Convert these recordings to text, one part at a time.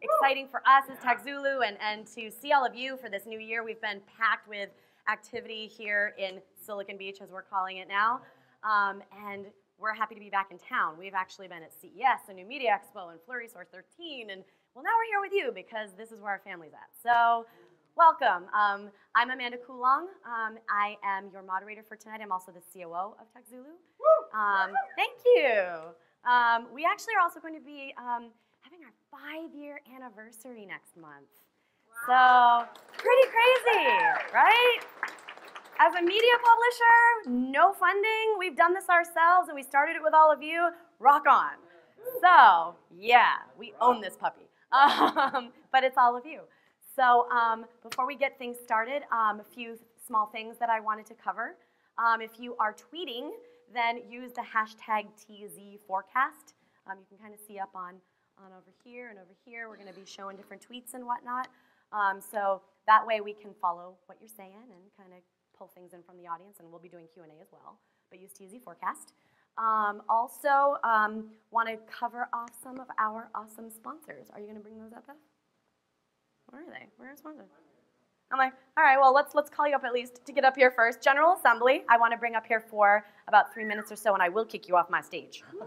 exciting for us as TechZulu and to see all of you for this new year. We've been packed with activity here in Silicon Beach, as we're calling it now. And we're happy to be back in town. We've actually been at CES, a New Media Expo, and Flurry Source 13, and well, now we're here with you because this is where our family's at. So, welcome. I'm Amanda Coulong. I am your moderator for tonight. I'm also the COO of TechZulu. Thank you. We actually are also going to be having our 5-year anniversary next month. Wow. So, pretty crazy, right? As a media publisher, no funding. We've done this ourselves, and we started it with all of you. Rock on. So, yeah, we own this puppy. But it's all of you. So before we get things started, a few small things that I wanted to cover. If you are tweeting, then use the hashtag #TZForecast. You can kind of see up on over here and over here. We're going to be showing different tweets and whatnot. So that way we can follow what you're saying and kind of pull things in from the audience, and we'll be doing Q&A as well. But use #TZForecast. Also, want to cover off some of our awesome sponsors. Are you going to bring those up, Beth? Where are they? Where are sponsors? I'm like, all right, well, let's call you up at least to get up here first. General Assembly, I want to bring up here for about 3 minutes or so, and I will kick you off my stage. Hi,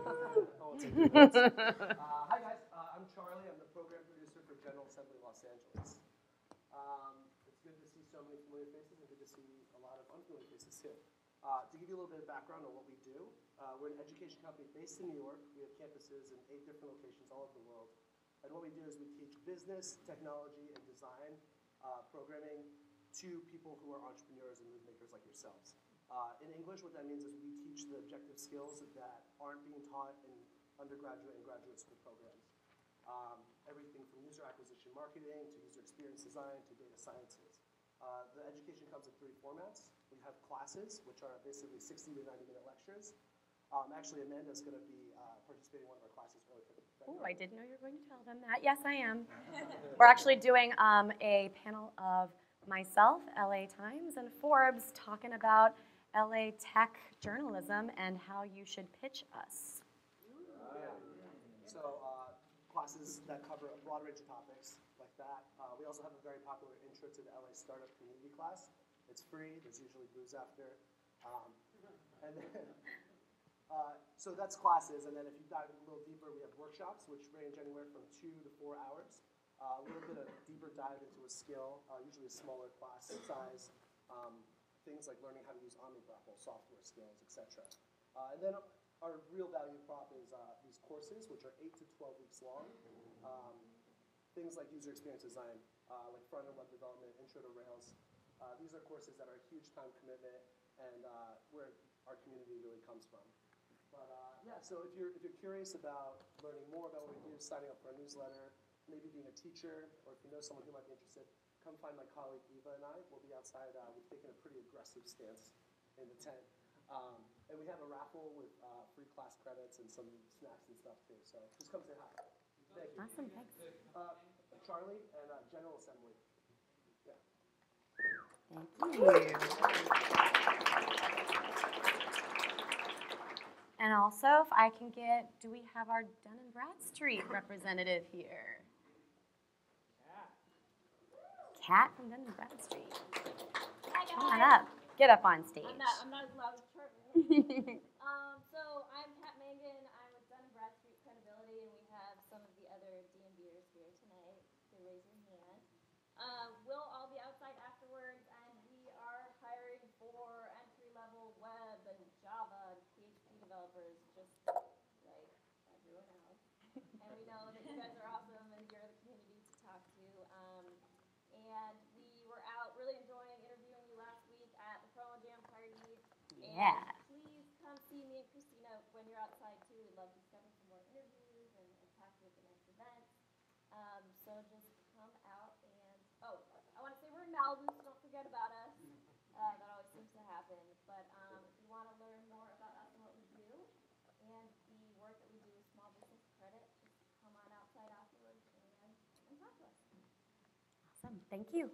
guys. I'm Charlie. I'm the program producer for General Assembly Los Angeles. It's good to see so many familiar faces and good to see a lot of unfamiliar faces, too. To give you a little bit of background on what we do, we're an education company based in New York. We have campuses in 8 different locations all over the world. And what we do is we teach business, technology, and design programming to people who are entrepreneurs and move makers like yourselves. In English, what that means is we teach the objective skills that aren't being taught in undergraduate and graduate school programs. Everything from user acquisition marketing to user experience design to data sciences. The education comes in 3 formats. We have classes, which are basically 60 to 90-minute lectures. Actually, Amanda's going to be participating in one of our classes early for Oh, I didn't know you were going to tell them that. Yes, I am. We're actually doing a panel of myself, LA Times, and Forbes talking about LA tech journalism and how you should pitch us. Yeah. So classes that cover a broad range of topics like that. We also have a very popular intro to the LA startup community class. It's free. There's usually booze after. And then, so that's classes. And then if you dive a little deeper, we have workshops, which range anywhere from 2 to 4 hours. A little bit of deeper dive into a skill, usually a smaller class size. Things like learning how to use OmniGraffle, software skills, etc. And then our real value prop is these courses, which are 8 to 12 weeks long. Things like user experience design, like front-end web development, intro to Rails. These are courses that are a huge time commitment and where our community really comes from. But yeah, so if you're curious about learning more about what we do, signing up for our newsletter, maybe being a teacher, or if you know someone who might be interested, come find my colleague Eva and I. We'll be outside. We've taken a pretty aggressive stance in the tent. And we have a raffle with free class credits and some snacks and stuff too. So just come say hi. Thank you. Awesome, thanks. Charlie and General Assembly. Yeah. Thank you. And also, if I can get, do we have our Dun & Bradstreet representative here? Kat from Dun & Bradstreet. Hi, guys. Come on up. Get up on stage. I'm not as loud as Charlie. So I'm Kat Mangan. I'm with Dun & Bradstreet Credibility, and we have some of the other D&Bers here tonight. So raise your hand. We'll all be outside afterwards, and we are hiring for entry-level web and Java and PHP developers, just like everyone else. And we know that you guys are awesome, and you're the community to talk to. And we were out really enjoying interviewing you last week at the Promo Jam party. Yeah. And please come see me and Christina when you're outside too. We'd love to schedule some more interviews and talk to you at the next event. So just come out and, I want to say we're in Malibu, so don't forget about us. That always seems to happen. But if you want to learn more about us and what we do and the work that we do with small business credit, just come on outside afterwards and talk to us. Awesome, thank you.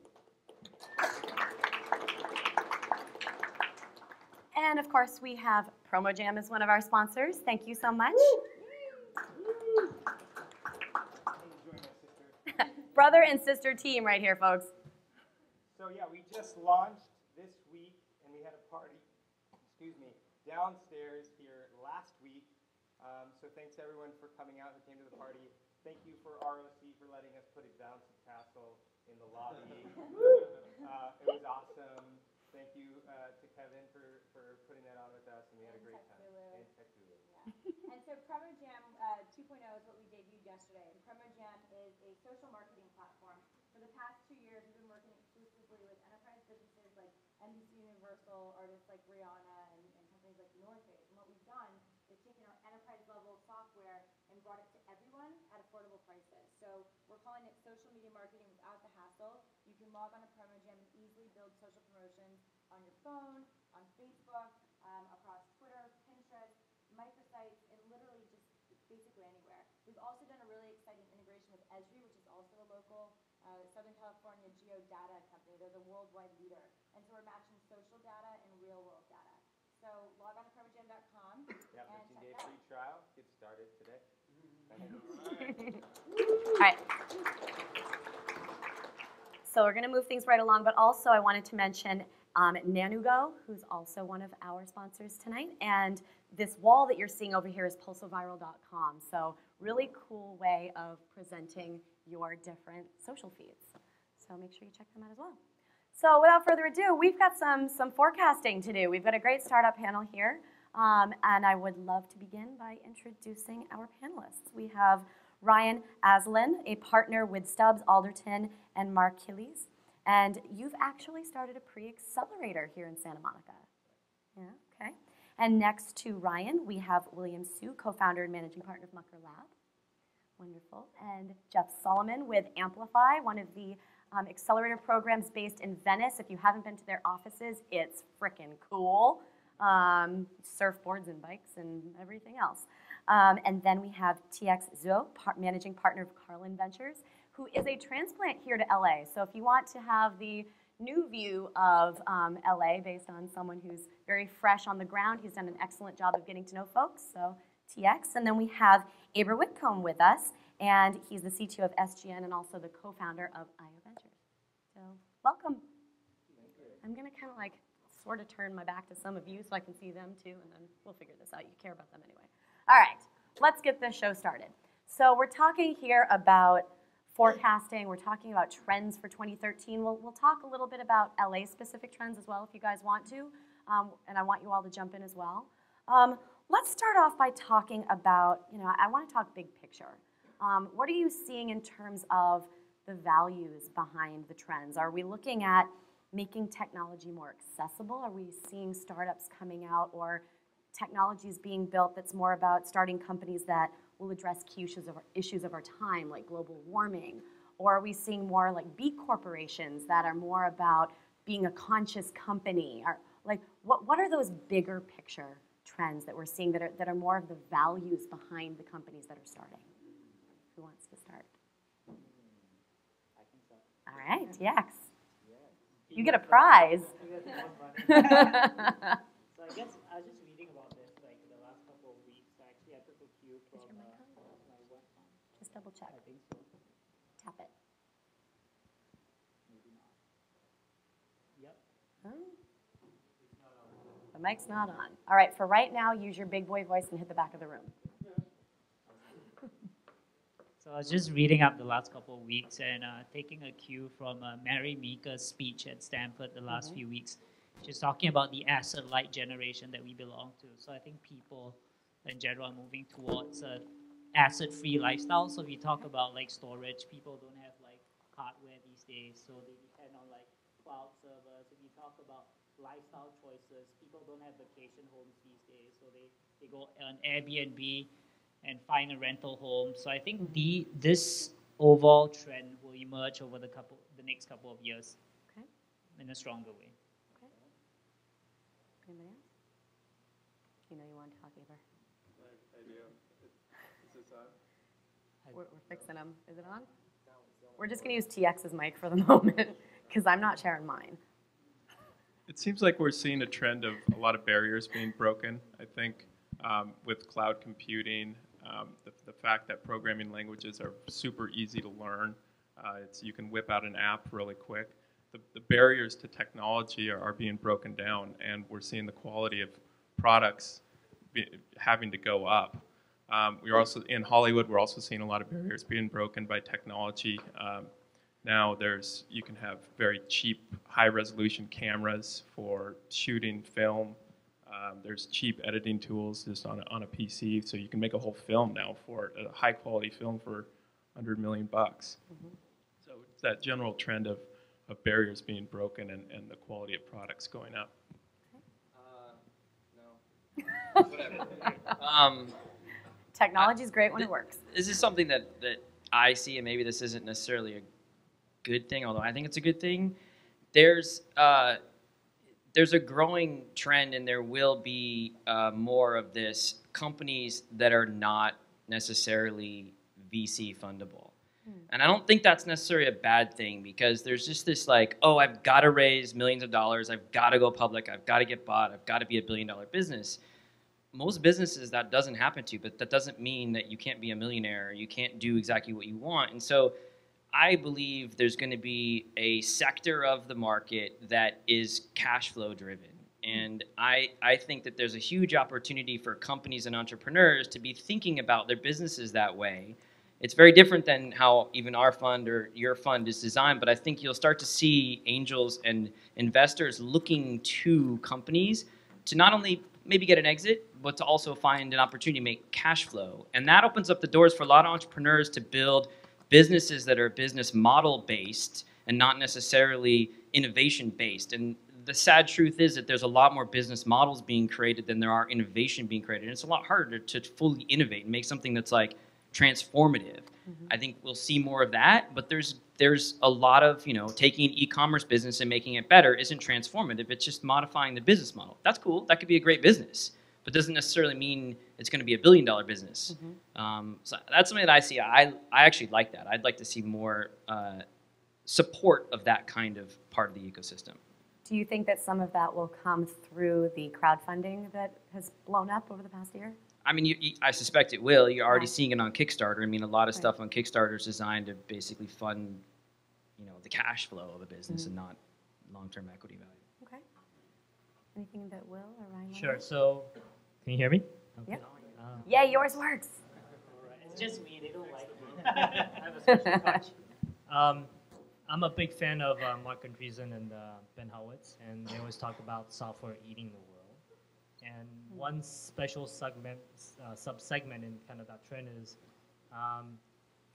And of course, we have Promo Jam as one of our sponsors. Thank you so much. Brother and sister team right here, folks. So yeah, we just launched this week, and we had a party, downstairs here last week. So thanks everyone for coming out who came to the party. Thank you for ROC for letting us put a bouncy castle in the lobby. It was awesome. Thank you to Kevin for putting that on with us, and we had a great time. And TechZulu. Yeah. And so Promo Jam 2.0 is what we debuted yesterday. And Promo Jam is a social marketing platform. For the past 2 years, we've been working exclusively with enterprise businesses like NBC Universal, artists like Rihanna, and companies like North Face. And what we've done is taken our enterprise level software and brought it to everyone at affordable prices. So we're calling it social media marketing without the hassle. You can log on to Promo Jam and easily build social promotions on your phone, on Facebook, across Twitter, Pinterest, microsites, and literally just basically anywhere. We've also done a really exciting integration with Esri, which is also a local Southern California geo data company. They're the worldwide leader. And so we're matching social data and real world data. So log on to promogem.com. Yeah, 15-day free trial. Get started today. All right. So we're going to move things right along, but also I wanted to mention Nanugo, who's also one of our sponsors tonight. And this wall that you're seeing over here is pulsoviral.com. So really cool way of presenting your different social feeds. So make sure you check them out as well. So without further ado, we've got some forecasting to do. We've got a great startup panel here. And I would love to begin by introducing our panelists. We have Ryan Azlein, a partner with Stubbs, Alderton, and Markiles. And you've actually started a pre-accelerator here in Santa Monica. Yeah, okay. And next to Ryan, we have William Su, co-founder and managing partner of MuckerLab. Wonderful. And Jeff Solomon with Amplify, one of the accelerator programs based in Venice. If you haven't been to their offices, it's frickin' cool. Surfboards and bikes and everything else. And then we have TechZulu, managing partner of Karlin Ventures, who is a transplant here to LA. So if you want to have the new view of LA based on someone who's very fresh on the ground, he's done an excellent job of getting to know folks, so TX. And then we have Aber Whitcomb with us, and he's the CTO of SGN and also the co-founder of IO Ventures. So welcome. I'm going to kind of like sort of turn my back to some of you so I can see them too, and then we'll figure this out. You care about them anyway. All right, let's get this show started. So we're talking here about forecasting. We're talking about trends for 2013. We'll talk a little bit about LA-specific trends as well if you guys want to, and I want you all to jump in as well. Let's start off by talking about, I want to talk big picture. What are you seeing in terms of the values behind the trends? Are we looking at making technology more accessible? Are we seeing startups coming out or technologies being built that's more about starting companies that will address key issues of our time, like global warming? Or are we seeing more like B corporations that are more about being a conscious company? Or like, what are those bigger picture trends that we're seeing that are more of the values behind the companies that are starting? Who wants to start? I can start. All right, TX. You get a prize. So I guess I was just reading about this like the last couple of weeks. Actually, I took a cue from my work. Just double check. I think so. Tap it. Maybe not. Yep. The mic's not on. All right, for right now, use your big boy voice and hit the back of the room. So I was just reading up the last couple of weeks and taking a cue from Mary Meeker's speech at Stanford the last few weeks. She's talking about the asset-light generation that we belong to. So I think people in general are moving towards an asset-free lifestyle. So if you talk about like storage, people don't have like hardware these days, so they depend on like cloud servers. If you talk about lifestyle choices, people don't have vacation homes these days, so they go on Airbnb and find a rental home. So I think this overall trend will emerge over the next couple of years in a stronger way. Okay. Anybody else? You want to talk, Aber? I do. Is this on? We're fixing them. Is it on? We're just going to use TX's mic for the moment because I'm not sharing mine. It seems like we're seeing a trend of a lot of barriers being broken. I think with cloud computing, the fact that programming languages are super easy to learn, You can whip out an app really quick. The barriers to technology are being broken down, and we're seeing the quality of products having to go up. We're also in Hollywood. We're also seeing a lot of barriers being broken by technology. Now you can have very cheap, high-resolution cameras for shooting film. There's cheap editing tools just on a PC, so you can make a whole film now for a high-quality film for $100 million. So it's that general trend of barriers being broken and the quality of products going up. No. Whatever. Technology is great when it works. This is something that I see, and maybe this isn't necessarily a good thing, although I think it's a good thing. There's a growing trend, and there will be more of this, companies that are not necessarily VC fundable. And I don't think that's necessarily a bad thing, because there's just this like, oh, I've got to raise millions of dollars, I've got to go public, I've got to get bought, I've got to be $1 billion business. Most businesses that doesn't happen to, but that doesn't mean that you can't be a millionaire, or you can't do exactly what you want. And so I believe there's going to be a sector of the market that is cash flow driven. And I think that there's a huge opportunity for companies and entrepreneurs to be thinking about their businesses that way. It's very different than how even our fund or your fund is designed, but I think you'll start to see angels and investors looking to companies to not only maybe get an exit, but to also find an opportunity to make cash flow. And that opens up the doors for a lot of entrepreneurs to build businesses that are business model based and not necessarily innovation based. And the sad truth is that there's a lot more business models being created than there are innovation being created. And it's a lot harder to fully innovate and make something that's like transformative. I think we'll see more of that, but there's a lot of, taking an e-commerce business and making it better isn't transformative. It's just modifying the business model. That's cool. That could be a great business, but doesn't necessarily mean it's going to be $1 billion business. So that's something that I see. I actually like that. I'd like to see more support of that kind of part of the ecosystem. Do you think that some of that will come through the crowdfunding that has blown up over the past year? I mean, I suspect it will. You're already seeing it on Kickstarter. I mean, a lot of stuff on Kickstarter is designed to basically fund, the cash flow of a business and not long-term equity value. Okay. Anything that Will or Ryan? Sure. So, can you hear me? Yeah. Yeah, yours works. It's just me. They don't like me. I have a special touch. I'm a big fan of Mark Andreessen and Ben Howitz, and they always talk about software eating the world. And one special segment, sub-segment in kind of that trend is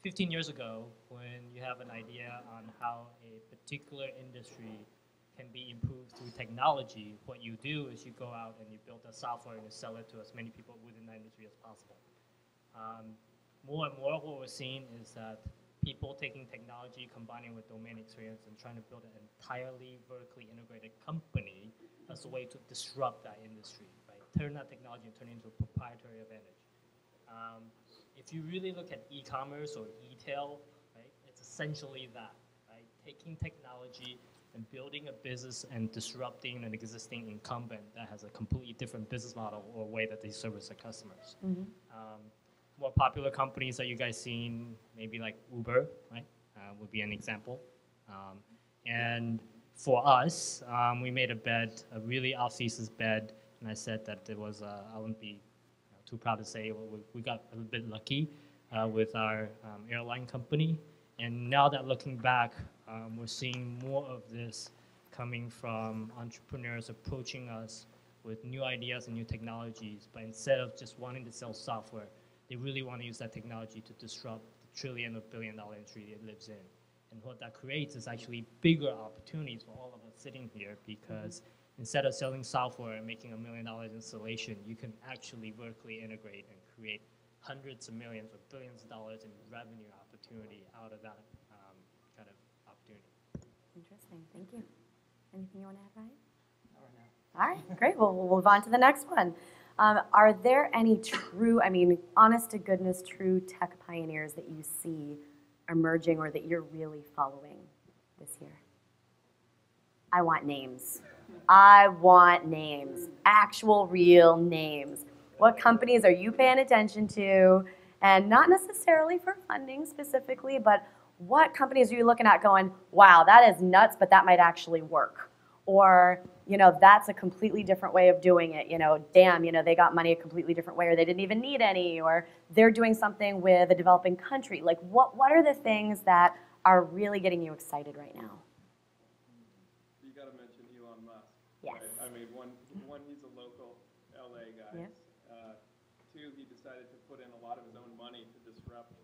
15 years ago, when you have an idea on how a particular industry can be improved through technology, what you do is you go out and you build a software and you sell it to as many people within that industry as possible. More and more what we're seeing is that people taking technology, combining with domain experience, and trying to build an entirely vertically integrated company as a way to disrupt that industry, right? Turn that technology and turn it into a proprietary advantage. If you really look at e-commerce or e-tail, right, it's essentially that, right? Taking technology and building a business and disrupting an existing incumbent that has a completely different business model or way that they service their customers. More popular companies that you guys seen, maybe like Uber, right, would be an example. And for us, we made a bet, a really off-thesis bet, and I said that it was, I wouldn't be too proud to say, we got a little bit lucky with our airline company. And now that looking back, we're seeing more of this coming from entrepreneurs approaching us with new ideas and new technologies, but instead of just wanting to sell software, they really want to use that technology to disrupt the trillion or billion-dollar industry it lives in. And what that creates is actually bigger opportunities for all of us sitting here, because instead of selling software and making $1 million installation, you can actually vertically integrate and create hundreds of millions or billions of dollars in revenue opportunity out of that kind of opportunity. Interesting. Thank you. Anything you want to add, Ryan? Not right now. All right, great. Well, we'll move on to the next one. Are there any true, honest to goodness, true tech pioneers that you see emerging or that you're really following this year? I want names. I want names. Actual, real names. What companies are you paying attention to? And not necessarily for funding specifically, but what companies are you looking at going, wow, that is nuts, but that might actually work? Or, that's a completely different way of doing it. Damn, they got money a completely different way, or they didn't even need any, or they're doing something with a developing country. Like, what are the things that are really getting you excited right now? You got to mention Elon Musk. Yes. Right? I mean, one, he's a local LA guy. Yeah. Two, he decided to put in a lot of his own money to disrupt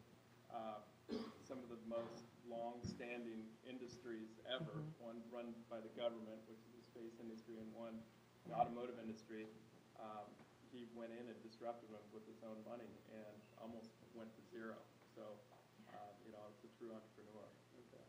some of the most long-standing industries ever. One run by the government, which is the space industry, and one the automotive industry. He went in and disrupted them with his own money and almost went to zero. So, it's a true entrepreneur. Okay.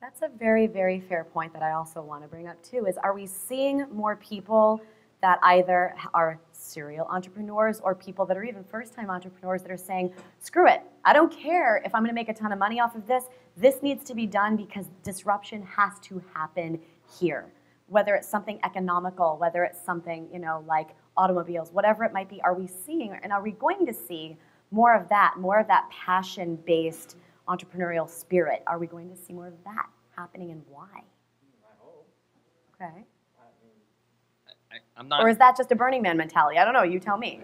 That's a very, very fair point that I also want to bring up too, is are we seeing more people that either are serial entrepreneurs or people that are even first-time entrepreneurs that are saying, screw it, I don't care if I'm going to make a ton of money off of this. This needs to be done because disruption has to happen here. Whether it's something economical, whether it's something, like automobiles, whatever it might be, are we seeing, and are we going to see more of that passion-based entrepreneurial spirit? Are we going to see more of that happening, and why? I hope. Okay. I'm not. Or is that just a Burning Man mentality? I don't know. You tell me.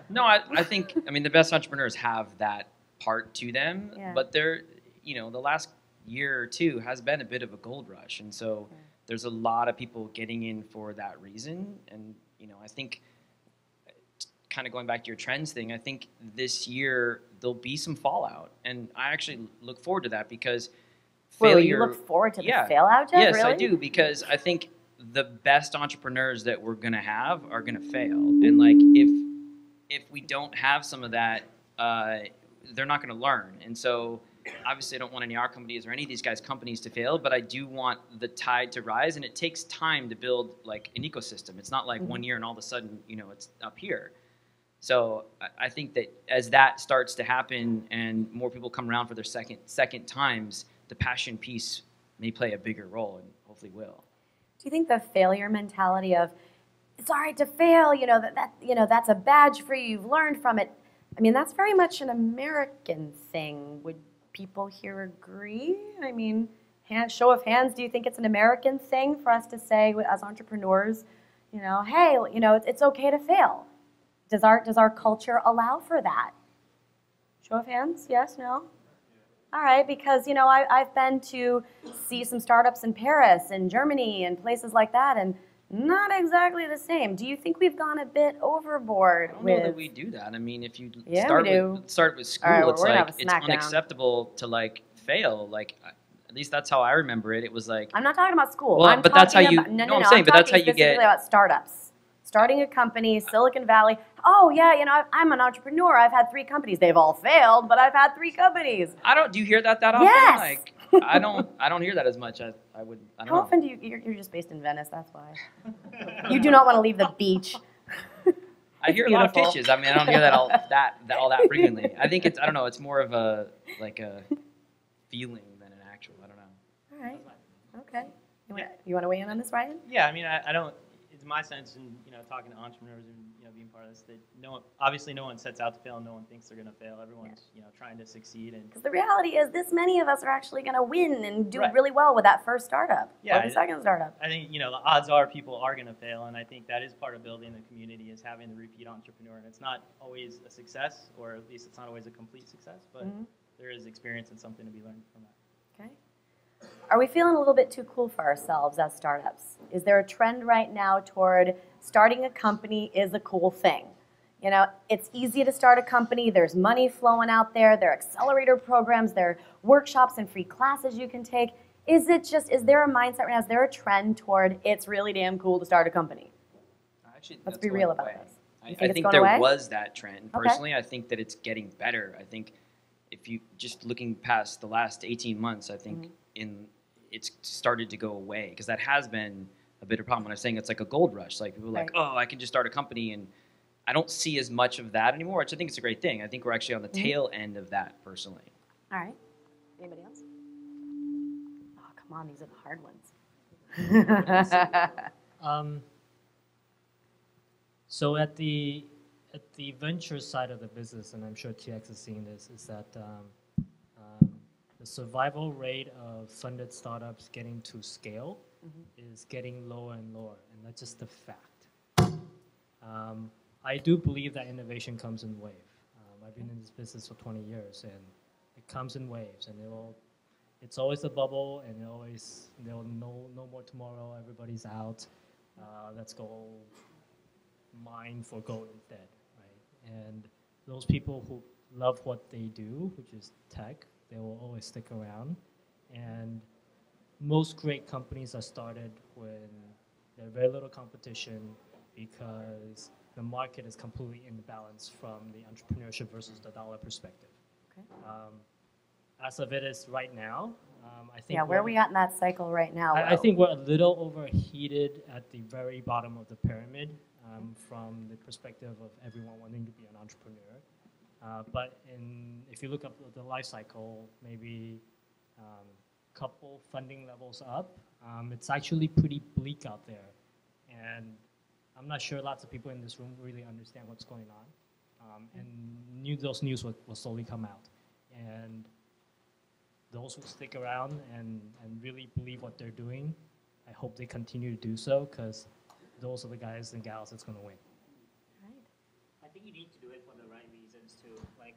No, I think, the best entrepreneurs have that part to them, Yeah. but they're, the last year or two has been a bit of a gold rush, and so there's a lot of people getting in for that reason, and, I think, kind of going back to your trends thing, I think this year there'll be some fallout, and I actually look forward to that because failure. Wait, you look forward to the fallout, Jeff? Yes, really? I do, because I think the best entrepreneurs that we're gonna have are gonna fail, and like if we don't have some of that, they're not gonna learn. And so obviously I don't want any of our companies or any of these guys' companies to fail, but I do want the tide to rise, and it takes time to build like an ecosystem. It's not like 1 year and all of a sudden it's up here. So I think that as that starts to happen and more people come around for their second times, the passion piece may play a bigger role, and hopefully will. Do you think the failure mentality of it's all right to fail, that's a badge for you, you've learned from it, that's very much an American thing. Would people here agree? Show of hands, do you think it's an American thing for us to say as entrepreneurs, hey, it's okay to fail? Does our culture allow for that? Show of hands, yes, no? All right, because, I've been to see some startups in Paris and Germany and places like that, and not exactly the same. Do you think we've gone a bit overboard? I don't know that we do that. If you start with school, right, it's like it's unacceptable to like fail. Like at least that's how I remember it. It was like I'm not talking about school. Well, I'm but that's how you. About, no, I'm saying, but that's how you specifically get about startups. Starting a company, Silicon Valley. Oh yeah, I'm an entrepreneur. I've had 3 companies. They've all failed, but I've had 3 companies. Do you hear that often? Yes. Like I don't hear that as much. I don't How know. often do you're just based in Venice? That's why. You do not want to leave the beach. I hear a lot of pitches. I don't hear that all that frequently. I think it's it's more of a feeling than an actual. I don't know. All right. Okay. You want to weigh in on this, Ryan? Yeah, I don't. It's my sense in talking to entrepreneurs and being part of this that obviously no one sets out to fail. No one thinks they're going to fail. Everyone's trying to succeed. And because the reality is, this many of us are actually going to win and do Right. really well with that first startup Yeah, or the second startup. I think the odds are people are going to fail, and I think that is part of building the community is having the repeat entrepreneur. And it's not always a success, or at least it's not always a complete success, but there is experience and something to be learned from that. Okay. Are we feeling a little bit too cool for ourselves as startups? Is there a trend right now toward starting a company is a cool thing? It's easy to start a company. There's money flowing out there. There are accelerator programs. There are workshops and free classes you can take. Is there a mindset right now? Is there a trend toward it's really damn cool to start a company? Actually, Let's be real about this. I think there was that trend. Personally, I think that it's getting better. I think if you just looking past the last 18 months, I think it's started to go away because that has been a bit of a problem. When I'm saying it's like a gold rush, like people are like, oh, I can just start a company, and I don't see as much of that anymore, which I think is a great thing. I think we're actually on the tail end of that personally. All right. Anybody else? Oh, come on, these are the hard ones. So at the venture side of the business, and I'm sure TX is seeing this, is that the the survival rate of funded startups getting to scale is getting lower and lower, and that's just a fact. I do believe that innovation comes in waves. I've been in this business for 20 years, and it comes in waves, and it's always a bubble, and they'll no more tomorrow. Everybody's out. Let's go mine for gold instead, right? And those people who love what they do, which is tech, they will always stick around. And most great companies are started when there's very little competition because the market is completely imbalanced from the entrepreneurship versus the dollar perspective. Okay. As of it is right now, I think. Yeah, where are we at in that cycle right now? I think we're a little overheated at the very bottom of the pyramid from the perspective of everyone wanting to be an entrepreneur. But if you look up the life cycle, maybe couple funding levels up, it's actually pretty bleak out there. And I'm not sure lots of people in this room really understand what's going on. And those news will slowly come out. And those who stick around and really believe what they're doing, I hope they continue to do so, because those are the guys and gals that's going to win. I think you need to do it for the right reasons too. Like,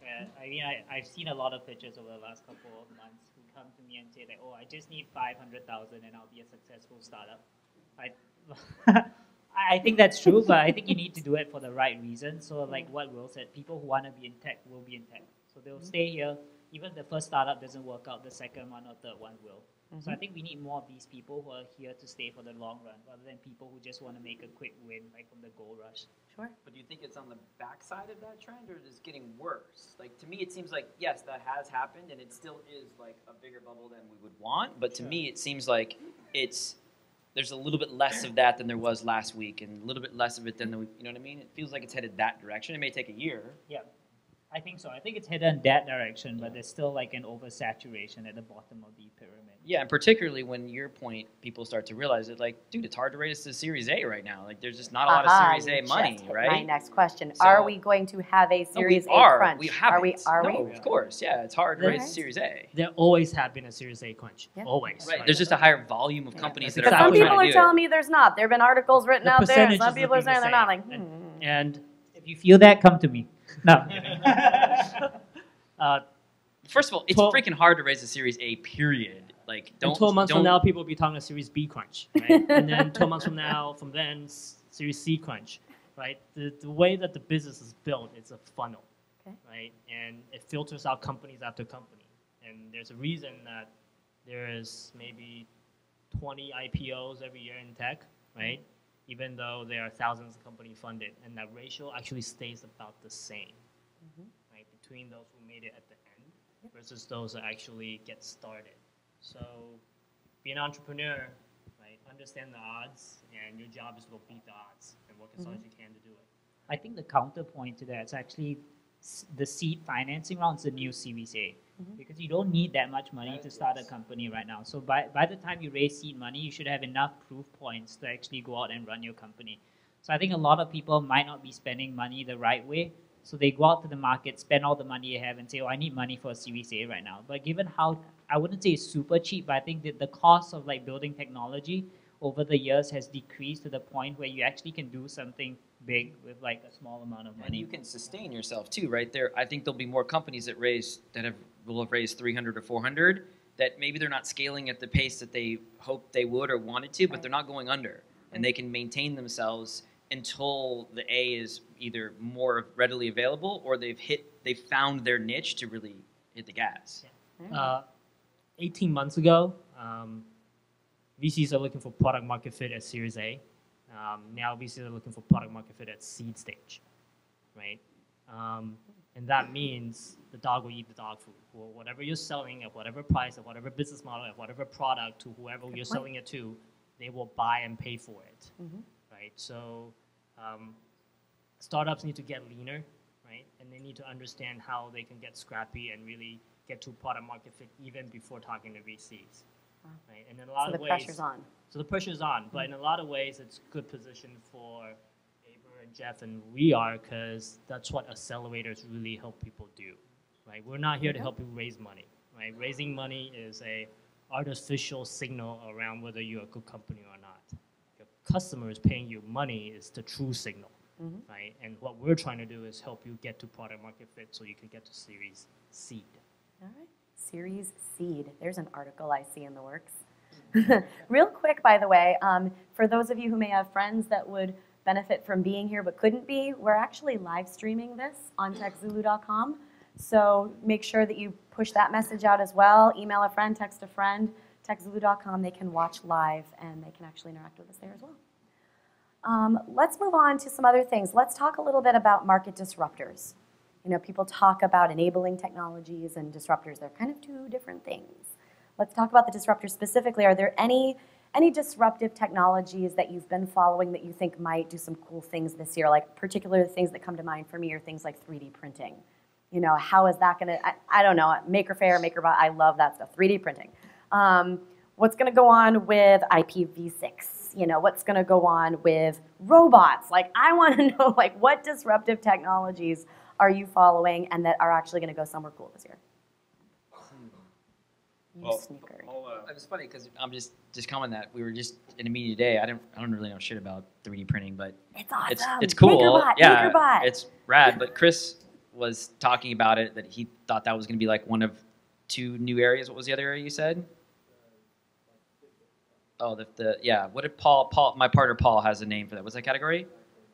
I've seen a lot of pitches over the last couple of months who come to me and say that, oh, I just need 500,000 and I'll be a successful startup. I think that's true, but I think you need to do it for the right reason. So like what Will said, people who want to be in tech will be in tech. So they'll stay here. Even if the first startup doesn't work out, the second one or third one will. So I think we need more of these people who are here to stay for the long run, rather than people who just want to make a quick win, like from the gold rush. Sure. But do you think it's on the backside of that trend, or is it getting worse? Like, to me, it seems like, yes, that has happened, and it still is like a bigger bubble than we would want. But to me, it seems like there's a little bit less of that than there was last week, and a little bit less of it than you know what I mean? It feels like it's headed that direction. It may take a year. Yeah, I think so. I think it's headed in that direction, but there's still like an oversaturation at the bottom of the pyramid. Yeah, and particularly when your point, people start to realize it, like, dude, it's hard to raise to Series A right now. Like, there's just not a lot of Series A money, right? My next question: So, are we going to have a Series A crunch? We haven't. Are we? No, of course. Yeah, it's hard to raise a Series A. There always have been a Series A crunch. Yeah. Always. Right. There's just a higher volume of companies that are Some trying to people are do telling it. me there's not. There have been articles written The out there. percentages Some people are have been saying the they're not. same. Like, And If you feel that, come to me. No. First of all, it's 12 freaking hard to raise a Series A, period. Like, in 12 months from now, people will be talking a Series B crunch, right? And then 12 months from then, Series C crunch, right? The way that the business is built, it's a funnel, right? And it filters out companies after company. And there's a reason that there is maybe 20 IPOs every year in tech, right? Even though there are thousands of companies funded, and that ratio actually stays about the same, right? Between those who made it at the end versus those that actually get started. So be an entrepreneur, right? Understand the odds, and your job is to beat the odds and work as hard as you can to do it. I think the counterpoint to that is actually the seed financing round is the new Series A. Because you don't need that much money to start a company right now. So by the time you raise seed money, you should have enough proof points to actually go out and run your company. So I think a lot of people might not be spending money the right way. So they go out to the market, spend all the money they have, and say, oh, I need money for a Series A right now. But given how, I wouldn't say it's super cheap, but I think that the cost of like building technology over the years has decreased to the point where you actually can do something big with like a small amount of money. And you can sustain yourself too, right? I think there'll be more companies that will have raised 300 or 400 that maybe they're not scaling at the pace that they hoped they would or wanted to, but they're not going under, and they can maintain themselves until the A is either more readily available or they've found their niche to really hit the gas. 18 months ago, VCs are looking for product market fit at Series A. Now VCs are looking for product market fit at seed stage, right? And that means the dog will eat the dog food. Whatever you're selling at whatever price, at whatever business model, at whatever product to whoever you're selling it to, they will buy and pay for it, right? So startups need to get leaner, right? And they need to understand how they can get scrappy and really get to product market fit even before talking to VCs, right? And in a lot of ways, pressure's on. So the pressure's on, but in a lot of ways, it's a good position for Aber and Jeff and we are, because that's what accelerators really help people do, right? We're not here to help you raise money, right? Raising money is a artificial signal around whether you're a good company or not. Your customer is paying you money is the true signal, right? And what we're trying to do is help you get to product market fit so you can get to Series Seed. All right, Series Seed. There's an article I see in the works. Real quick, by the way, for those of you who may have friends that would benefit from being here but couldn't be, we're actually live streaming this on TechZulu.com. So make sure that you push that message out as well. Email a friend, text a friend, TechZulu.com. They can watch live and they can actually interact with us there as well. Let's move on to some other things. Let's talk a little bit about market disruptors. You know, people talk about enabling technologies and disruptors. They're kind of two different things. Let's talk about the disruptors specifically. Are there any disruptive technologies that you've been following that you think might do some cool things this year? Like particular things that come to mind for me are things like 3D printing. You know, how is that going to, I don't know, Maker Faire, MakerBot, I love that stuff, 3D printing. What's going to go on with IPv6? You know, what's going to go on with robots? Like, I want to know, like, what disruptive technologies are you following and that are actually going to go somewhere cool this year? You snickered. It's funny because I'm just commenting that we were just in a meeting today. I don't really know shit about 3D printing, but it's awesome. It's cool. MakerBot, yeah, MakerBot. It's rad. But Chris was talking about it that he thought that was going to be like one of two new areas. What was the other area you said? Oh, yeah. What did Paul? My partner Paul has a name for that. What's that category?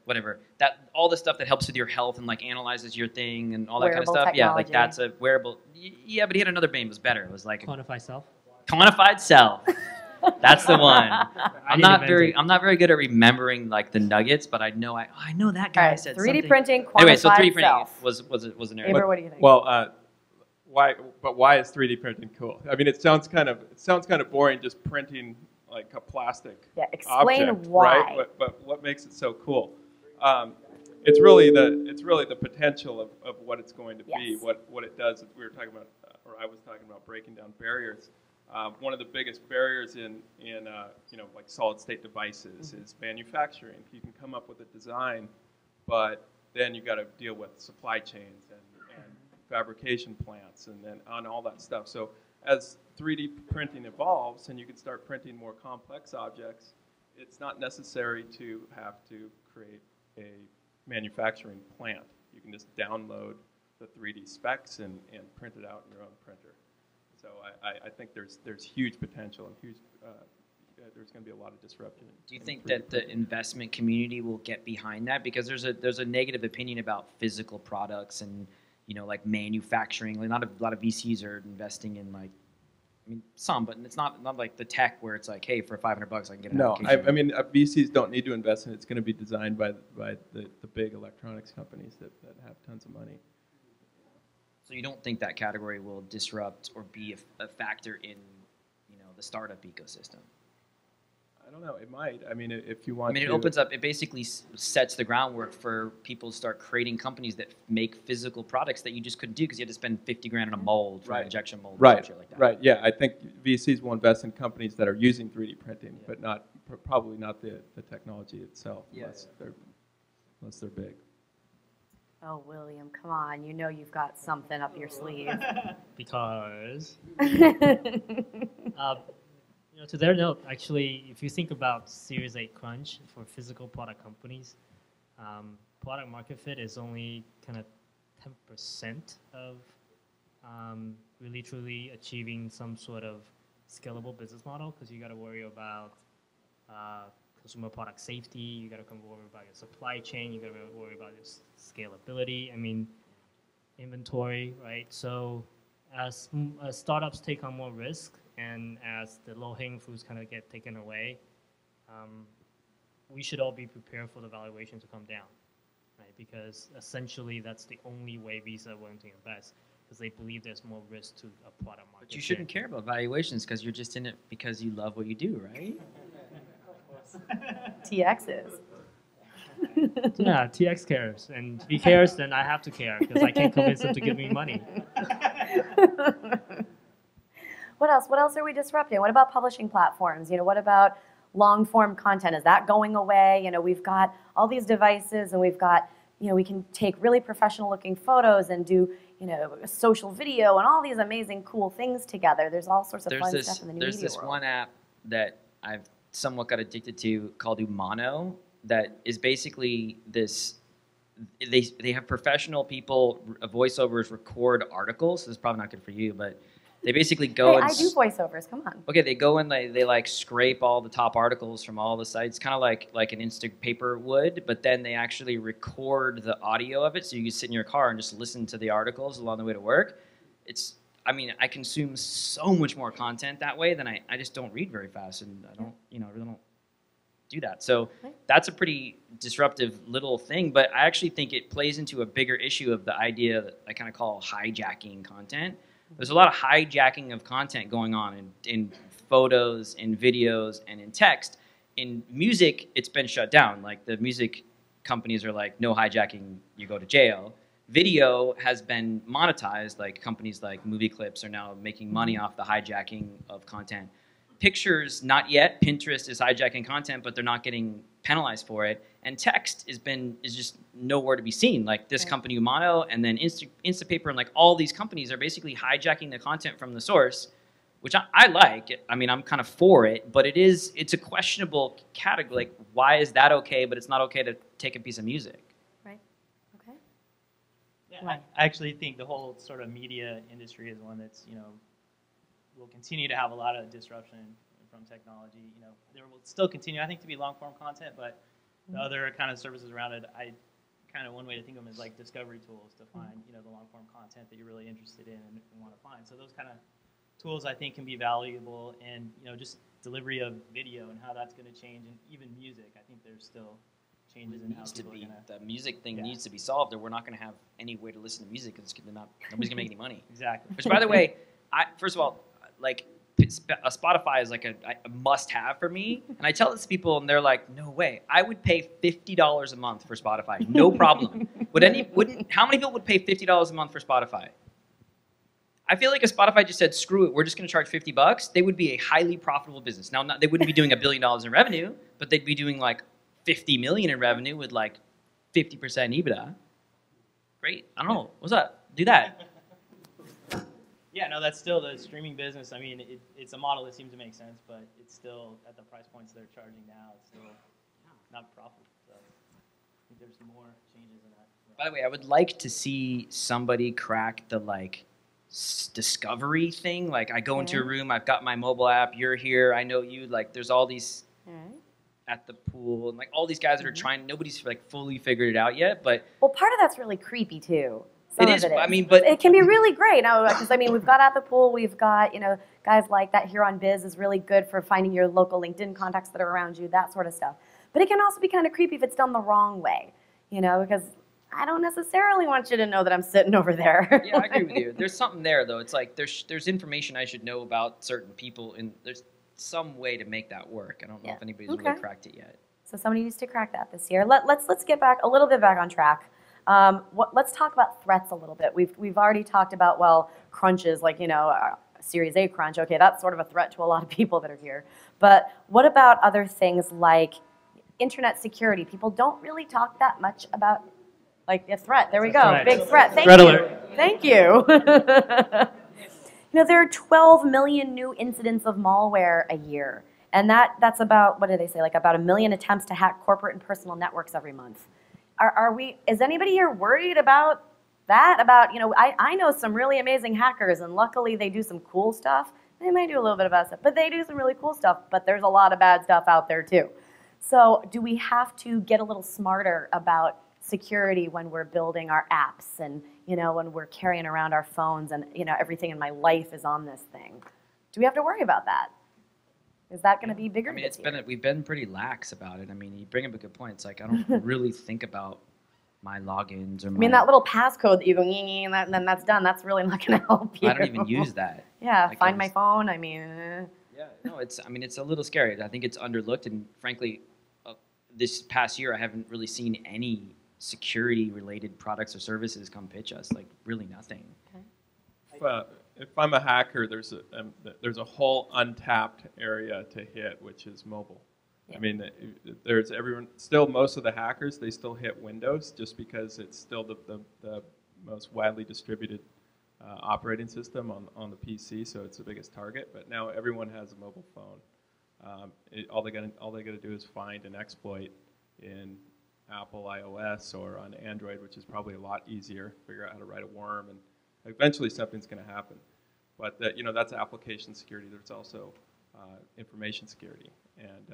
Whatever. That all the stuff that helps with your health and like analyzes your thing and all that Wearable kind of stuff. technology. Yeah, like that's a wearable. Yeah, but he had another name. It was better. It was like Quantify self. Quantified self. That's the one. I'm not very good at remembering like the nuggets, but I know that guy said 3D something. printing, quantified Anyway, so 3D printing self. was an area. Aber, what do you think? Well, why is 3D printing cool? I mean, it sounds kind of boring just printing like a plastic explain object, why. right? But what makes it so cool? It's really the potential of what it's going to be, what it does. We were talking about, or I was talking about breaking down barriers. One of the biggest barriers in like solid state devices is manufacturing. You can come up with a design, but then you got to deal with supply chains and fabrication plants and then on all that stuff. So as 3D printing evolves and you can start printing more complex objects, it's not necessary to have to create a manufacturing plant. You can just download the 3D specs and print it out in your own printer. So I think there's huge potential and huge there's going to be a lot of disruption. Do you think that the investment community will get behind that? Because there's a negative opinion about physical products and like manufacturing. Like not a lot of VCs are investing in like, I mean some, but it's not like the tech where it's like, hey, for $500 I can get an application. I mean VCs don't need to invest in it. It's going to be designed by the big electronics companies that have tons of money. So you don't think that category will disrupt or be a factor in, the startup ecosystem? I don't know. It might. I mean, if you want. I mean, it opens up. It basically sets the groundwork for people to start creating companies that make physical products that you just couldn't do because you had to spend $50,000 on a mold, for an injection mold, or shit like that. Right. Yeah. I think VCs will invest in companies that are using 3D printing, but probably not the technology itself, unless they're big. Oh, William, come on. You know you've got something up your sleeve. Because, to their note, actually, if you think about Series 8 crunch for physical product companies, product market fit is only kind of 10% of really truly achieving some sort of scalable business model because you got to worry about consumer product safety, you got to worry about your supply chain, you got to worry about your scalability, inventory, right? So as startups take on more risk and as the low-hanging fruits kind of get taken away, we should all be prepared for the valuation to come down, right? Because essentially that's the only way VC are willing to invest because they believe there's more risk to a product market. But you shouldn't care about valuations because you're just in it because you love what you do, right? TX is. Yeah, TX cares. And if he cares, then I have to care because I can't convince him to give me money. What else? What else are we disrupting? What about publishing platforms? What about long-form content? Is that going away? We've got all these devices and we've got, we can take really professional-looking photos and do, social video and all these amazing cool things together. There's all sorts of fun stuff in the new media There's this world. one app that I've somewhat got addicted to called Umano that is basically this. They have professional people, voiceovers, record articles. So this is probably not good for you, but they basically go Hey, and I do voiceovers. Come on. okay, they go and they like scrape all the top articles from all the sites, kind of like an Instapaper would, but then they actually record the audio of it, so you can sit in your car and just listen to the articles along the way to work. I consume so much more content that way than I just don't read very fast, and I don't, really don't do that. So that's a pretty disruptive little thing, but I actually think it plays into a bigger issue of the idea that I kind of call hijacking content. There's a lot of hijacking of content going on in photos, in videos, and in text. In music, it's been shut down. Like the music companies are like, no hijacking, you go to jail. Video has been monetized. Like companies like Movie Clips are now making money off the hijacking of content. Pictures, not yet. Pinterest is hijacking content, but they're not getting penalized for it. And text is just nowhere to be seen. Like this company Umano and then Instapaper and like all these companies are basically hijacking the content from the source, which I like. I mean, I'm kind of for it, but it's a questionable category. Like, why is that okay, but it's not okay to take a piece of music? Right. Okay. Yeah, I actually think the whole sort of media industry is one that's, will continue to have a lot of disruption from technology. There will still continue, I think, to be long-form content, but the other kind of services around it, one way to think of them is like discovery tools to find, the long-form content that you're really interested in and want to find. So those kind of tools, I think, can be valuable, and just delivery of video and how that's going to change, and even music. I think there's still changes in how people are going to. The music thing needs to be solved, or we're not going to have any way to listen to music because nobody's going to make any money. Exactly. Which, by the way, first of all, like a Spotify is like a must-have for me, and I tell this to people, and they're like, "No way! I would pay $50 a month for Spotify, no problem." How many people would pay $50 a month for Spotify? I feel like if Spotify just said, "Screw it, we're just going to charge $50," they would be a highly profitable business. Now, they wouldn't be doing $1 billion in revenue, but they'd be doing like $50 million in revenue with like 50% EBITDA. Great. I don't know. What's up? Do that. Yeah, no, that's still the streaming business. I mean, it's a model that seems to make sense, but it's still at the price points they're charging now. It's still not profitable. So I think there's more changes in that. By the way, I would like to see somebody crack the discovery thing. Like I go into a room, I've got my mobile app, you're here, I know you. Like there's all these at the pool, and like all these guys that are trying. Nobody's like fully figured it out yet, but well, part of that's really creepy too. It is. I mean, but it can be really great. Because we've got At the Pool, we've got guys like that here on Biz is really good for finding your local LinkedIn contacts that are around you, that sort of stuff. But it can also be kind of creepy if it's done the wrong way, because I don't necessarily want you to know that I'm sitting over there. Yeah, I agree with you. There's something there though. It's like there's information I should know about certain people, and there's some way to make that work. I don't know if anybody's really cracked it yet. So somebody needs to crack that this year. Let's get back a little bit back on track. Let's talk about threats a little bit. We've already talked about, crunches, like, Series A crunch. Okay, that's sort of a threat to a lot of people that are here. But what about other things like internet security? People don't really talk that much about, like, a threat. There we go, right. big threat. Thank Threat you. alert. Thank you. There are 12 million new incidents of malware a year. And that's about, what do they say, like about 1 million attempts to hack corporate and personal networks every month. Is anybody here worried about that? About, I know some really amazing hackers, and luckily they do some cool stuff. They might do a little bit of bad stuff, but they do some really cool stuff, but there's a lot of bad stuff out there too. So do we have to get a little smarter about security when we're building our apps and, when we're carrying around our phones and, everything in my life is on this thing? Do we have to worry about that? Is that going to be bigger? I mean, we've been pretty lax about it. I mean, you bring up a good point. It's like I don't really think about my logins or my. That little passcode that you go and then that's done. That's really not going to help you. I don't even use that. Yeah, like find my phone. Yeah, no, it's a little scary. I think it's underlooked, and frankly, this past year I haven't really seen any security-related products or services come pitch us. Like really nothing. Okay. If I'm a hacker, there's a whole untapped area to hit, which is mobile. Yeah. I mean, most of the hackers, they still hit Windows just because it's still the most widely distributed operating system on the PC, so it's the biggest target. But now everyone has a mobile phone. All they got to do is find an exploit in Apple iOS or on Android, which is probably a lot easier. Figure out how to write a worm, and eventually something's going to happen. But that's application security. There's also information security, and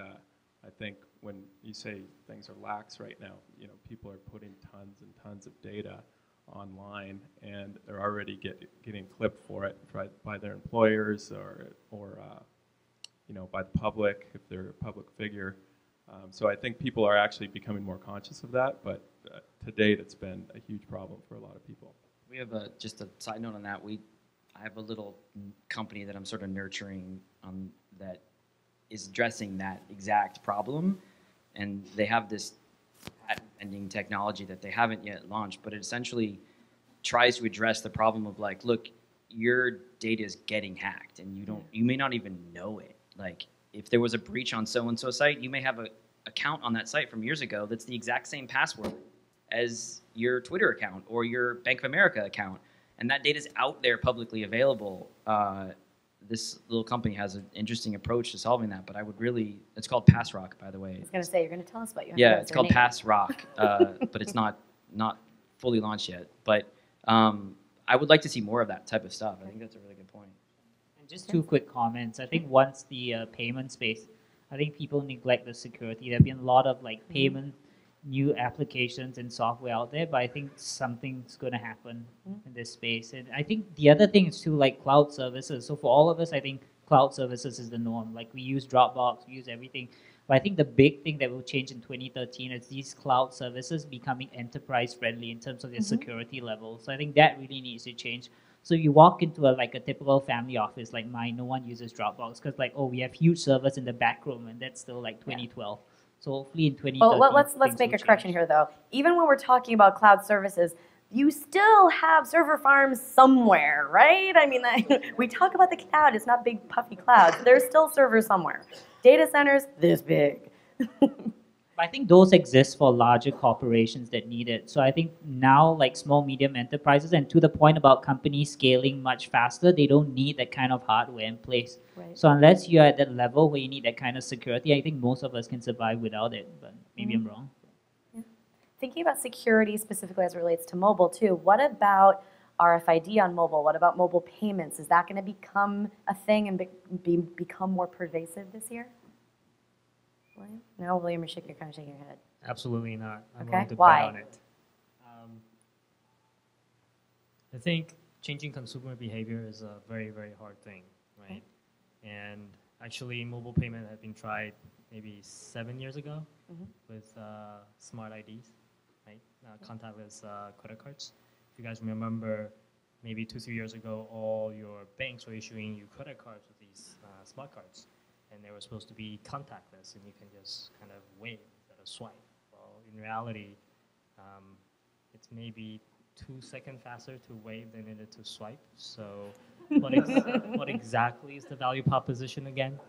I think when you say things are lax right now, people are putting tons and tons of data online, and they're already getting clipped for it by their employers or by the public if they're a public figure. So I think people are actually becoming more conscious of that, but to date it's been a huge problem for a lot of people. We have just a side note on that. I have a little company that I'm sort of nurturing that is addressing that exact problem, and they have this patent-pending technology that they haven't yet launched, but it essentially tries to address the problem of like, look, your data is getting hacked, and you may not even know it. Like, if there was a breach on so-and-so site, you may have an account on that site from years ago that's the exact same password as your Twitter account or your Bank of America account, and that data is out there publicly available. This little company has an interesting approach to solving that, but it's called PassRock, by the way. I was going to say, you're going to tell us about you. Yeah, it's called PassRock, but it's not fully launched yet. But I would like to see more of that type of stuff. I think that's a really good point. And just two quick comments. I think once the payment space, I think people neglect the security. There have been a lot of payment, new applications and software out there, but I think something's going to happen in this space. And I think the other thing is too, cloud services. So for all of us, I think cloud services is the norm. We use Dropbox, we use everything. But I think the big thing that will change in 2013 is these cloud services becoming enterprise friendly in terms of their security level. So I think that really needs to change. So you walk into a typical family office like mine, no one uses Dropbox because we have huge servers in the back room, and that's still 2012. Yeah. So hopefully in 2013, well, let's make a correction here though. Even when we're talking about cloud services, you still have server farms somewhere, right? I mean, we talk about the cloud. It's not big puffy clouds. There's still servers somewhere. Data centers this big. I think those exist for larger corporations that need it. So I think now, small, medium enterprises, and to the point about companies scaling much faster, they don't need that kind of hardware in place. Right. So unless you're at that level where you need that kind of security, I think most of us can survive without it, but maybe I'm wrong. Yeah. Thinking about security specifically as it relates to mobile too, what about RFID on mobile? What about mobile payments? Is that going to become a thing and become more pervasive this year? William? No, William, you're kind of shaking your head. Absolutely not. I'm okay. going to Why? bet on it. I think changing consumer behavior is a very, very hard thing, right? And actually, mobile payment had been tried maybe 7 years ago with smart IDs, right? Contactless credit cards. If you guys remember, maybe 2-3 years ago, all your banks were issuing you credit cards with these smart cards. And they were supposed to be contactless, and you can just kind of wave instead of swipe. Well, in reality, it's maybe 2 seconds faster to wave than it is to swipe. So what exactly is the value proposition again,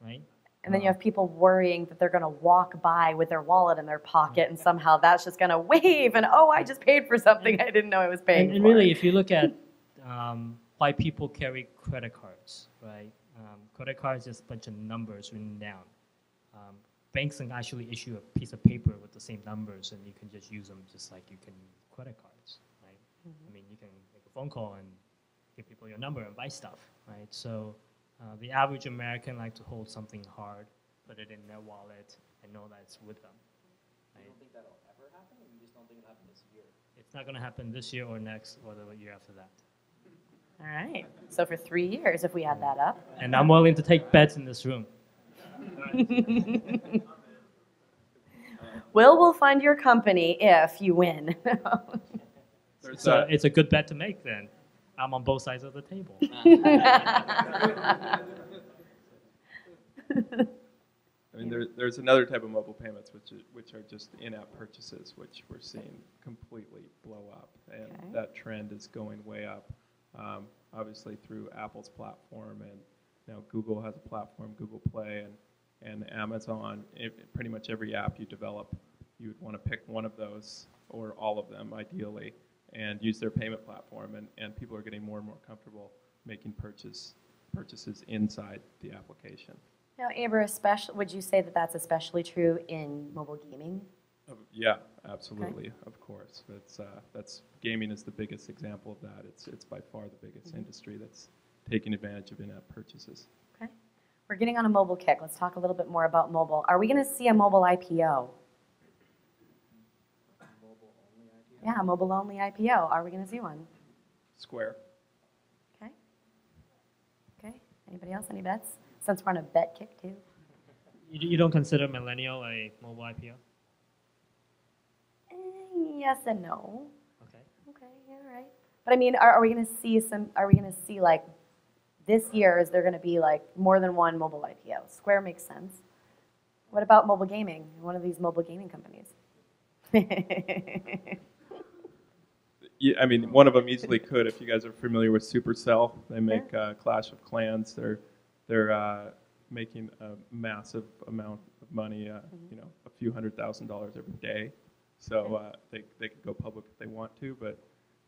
right? And then you have people worrying that they're going to walk by with their wallet in their pocket, and somehow that's just going to wave, and I just paid for something I didn't know I was paying for. And really, if you look at why people carry credit cards, right? Credit cards is a bunch of numbers written down. Banks can actually issue a piece of paper with the same numbers, and you can just use them just like you can credit cards, right? I mean, you can make a phone call and give people your number and buy stuff, right? So the average American like to hold something hard, put it in their wallet, and know that it's with them. Right? You don't think that'll ever happen, or you just don't think it'll happen this year? It's not going to happen this year or next or the year after that. All right. So for 3 years, if we add that up. And I'm willing to take bets in this room. We'll fund your company if you win. So it's a good bet to make then. I'm on both sides of the table. I mean, there's another type of mobile payments which are just in-app purchases, which we're seeing completely blow up, and that trend is going way up. Obviously through Apple's platform, and now Google has a platform, Google Play, and Amazon. Pretty much every app you develop, you would want to pick one of those or all of them ideally, and use their payment platform, and people are getting more and more comfortable making purchases inside the application. Now, Aber, would you say that that's especially true in mobile gaming? Yeah, absolutely, of course. That's gaming is the biggest example of that. It's by far the biggest industry that's taking advantage of in-app purchases. Okay. We're getting on a mobile kick. Let's talk a little bit more about mobile. Are we going to see a mobile IPO? Yeah, a mobile-only IPO. Are we going to see one? Square. Okay. Okay. Anybody else? Any bets? Since we're on a bet kick, too. You don't consider Millennial a mobile IPO? Yes and no. Okay. Okay, yeah, all right. But I mean, are we going to see like, this year, is there going to be like more than one mobile IPO? Square makes sense. What about mobile gaming? One of these mobile gaming companies? Yeah, I mean, one of them easily could. If you guys are familiar with Supercell, they make Clash of Clans. They're making a massive amount of money. You know, a few $100,000 every day. So they could go public if they want to, but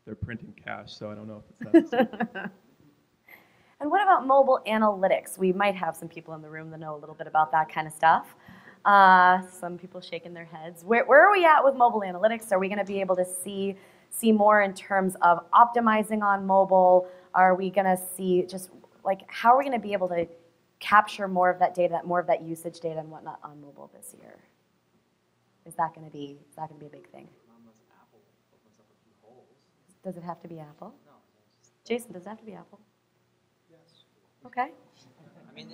they're printing cash. So I don't know if it's necessary. And what about mobile analytics? We might have some people in the room that know a little bit about that kind of stuff. Some people shaking their heads. Where are we at with mobile analytics? Are we going to be able to see more in terms of optimizing on mobile? Are we going to see just like how are we going to be able to capture more of that data, more of that usage data and whatnot on mobile this year? Is that going to be a big thing? Unless Apple opens up a few holes. Does it have to be Apple? No. Jason, does it have to be Apple? Yes. Okay. I mean,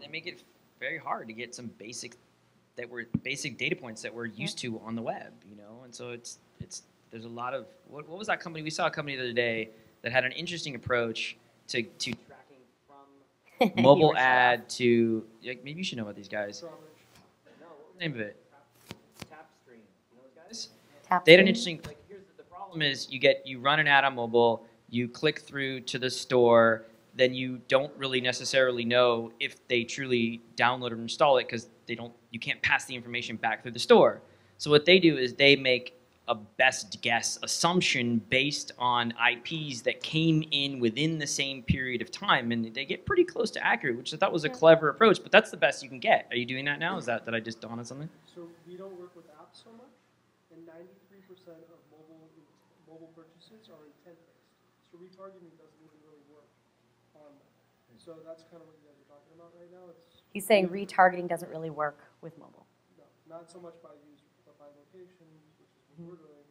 they make it very hard to get some basic data points that we're used to on the web, you know. And so there's a lot of what was that company? We saw a company the other day that had an interesting approach to tracking from mobile ad to maybe you should know about these guys. No, what was the name of it? Tapstream. You know those guys? Tapstream. They had an interesting. Like, here's the problem is you run an ad on mobile, you click through to the store, then you don't really necessarily know if they truly download or install it because you can't pass the information back through the store. So what they do is they make a best guess assumption based on IPs that came in within the same period of time, and they get pretty close to accurate, which I thought was a clever approach. But that's the best you can get. Are you doing that now? Did I just dawn on something? So we don't work with apps so much, and 93% of mobile purchases are intent-based. So retargeting doesn't even really work on that. So that's kind of what you guys are talking about right now. He's saying retargeting doesn't really work with mobile. No, not so much by user, but by location, which is what we're doing.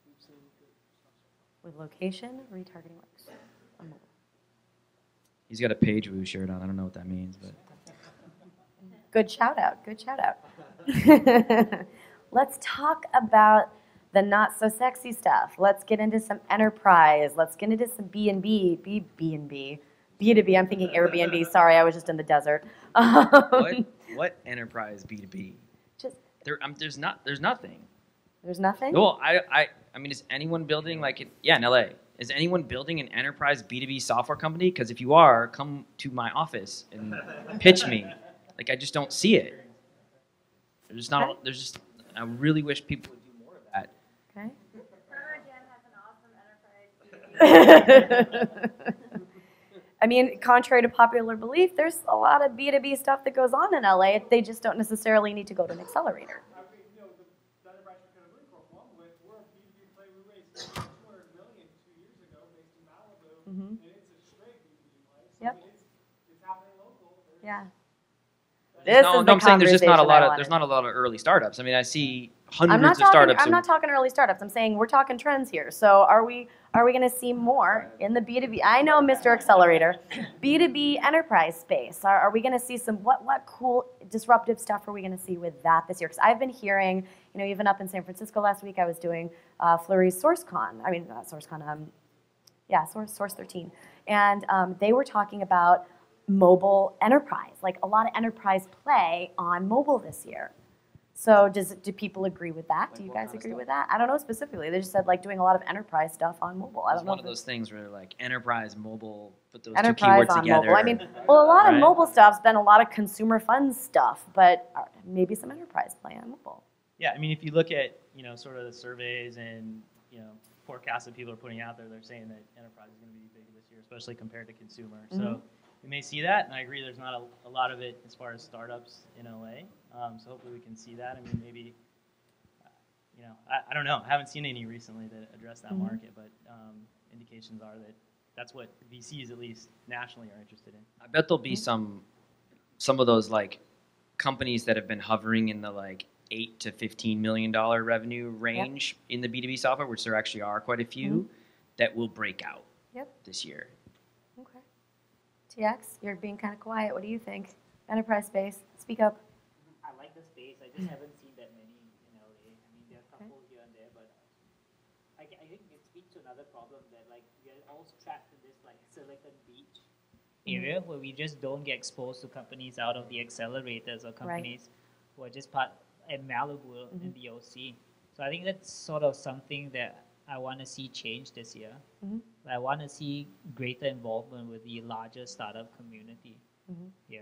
We've seen good stuff so far. With location, retargeting works on mobile. He's got a PageWoo shirt on. I don't know what that means, but Good shout out. Good shout out. Let's talk about the not so sexy stuff. Let's get into some enterprise. Let's get into some B2B. B2B. I'm thinking Airbnb. Sorry, I was just in the desert. what enterprise B2B? Just there's nothing. There's nothing. Well, I mean, is anyone building in LA? Is anyone building an enterprise B2B software company? Because if you are, come to my office and pitch me. Like, I just don't see it. I really wish people would do more of that. Okay. has an awesome enterprise. I mean, contrary to popular belief, there's a lot of B2B stuff that goes on in LA. They just don't necessarily need to go to an accelerator. I mean, you know, the enterprise accountability program, we're a B2B play. We raised $200 million 2 years ago based in Malibu, and it's a straight B2B play. So Yep. I mean, it's happening local. Yeah. I'm saying there's not a lot of early startups. I mean, I see hundreds of startups. I'm not talking early startups. I'm saying we're talking trends here. So are we going to see more in the B2B? I know, Mr. Accelerator, B2B enterprise space. Are we going to see some what cool disruptive stuff are we going to see with that this year? Because I've been hearing, you know, even up in San Francisco last week, I was doing Flurry's SourceCon. I mean, not SourceCon. Source 13, and they were talking about mobile enterprise, like a lot of enterprise play on mobile this year. So do people agree with that? Do you guys agree with that? I don't know specifically. They just said like doing a lot of enterprise stuff on mobile. I don't know. It's one of those things where like enterprise, mobile, put those enterprise two keywords on together. Mobile. I mean, well, a lot of mobile stuff's been a lot of consumer fun stuff, but maybe some enterprise play on mobile. Yeah, I mean, if you look at, you know, sort of the surveys and, you know, forecasts that people are putting out there, they're saying that enterprise is going to be big this year, especially compared to consumer. So we may see that, and I agree there's not a lot of it as far as startups in LA. So hopefully we can see that. I mean, maybe, I don't know. I haven't seen any recently that address that market, but indications are that that's what VCs, at least nationally, are interested in. I bet there'll be some of those like companies that have been hovering in the like $8 to $15 million revenue range in the B2B software, which there actually are quite a few, that will break out this year. Okay. TX, you're being kind of quiet. What do you think? Enterprise space, speak up. I like the space. I just haven't seen that many in LA. I mean, there are a couple here and there, but I think it speaks to another problem that like we are all trapped in this like Silicon Beach area where we just don't get exposed to companies out of the accelerators or companies who are just part in Malibu in the OC. So I think that's sort of something that I want to see change this year. I want to see greater involvement with the larger startup community. Yeah.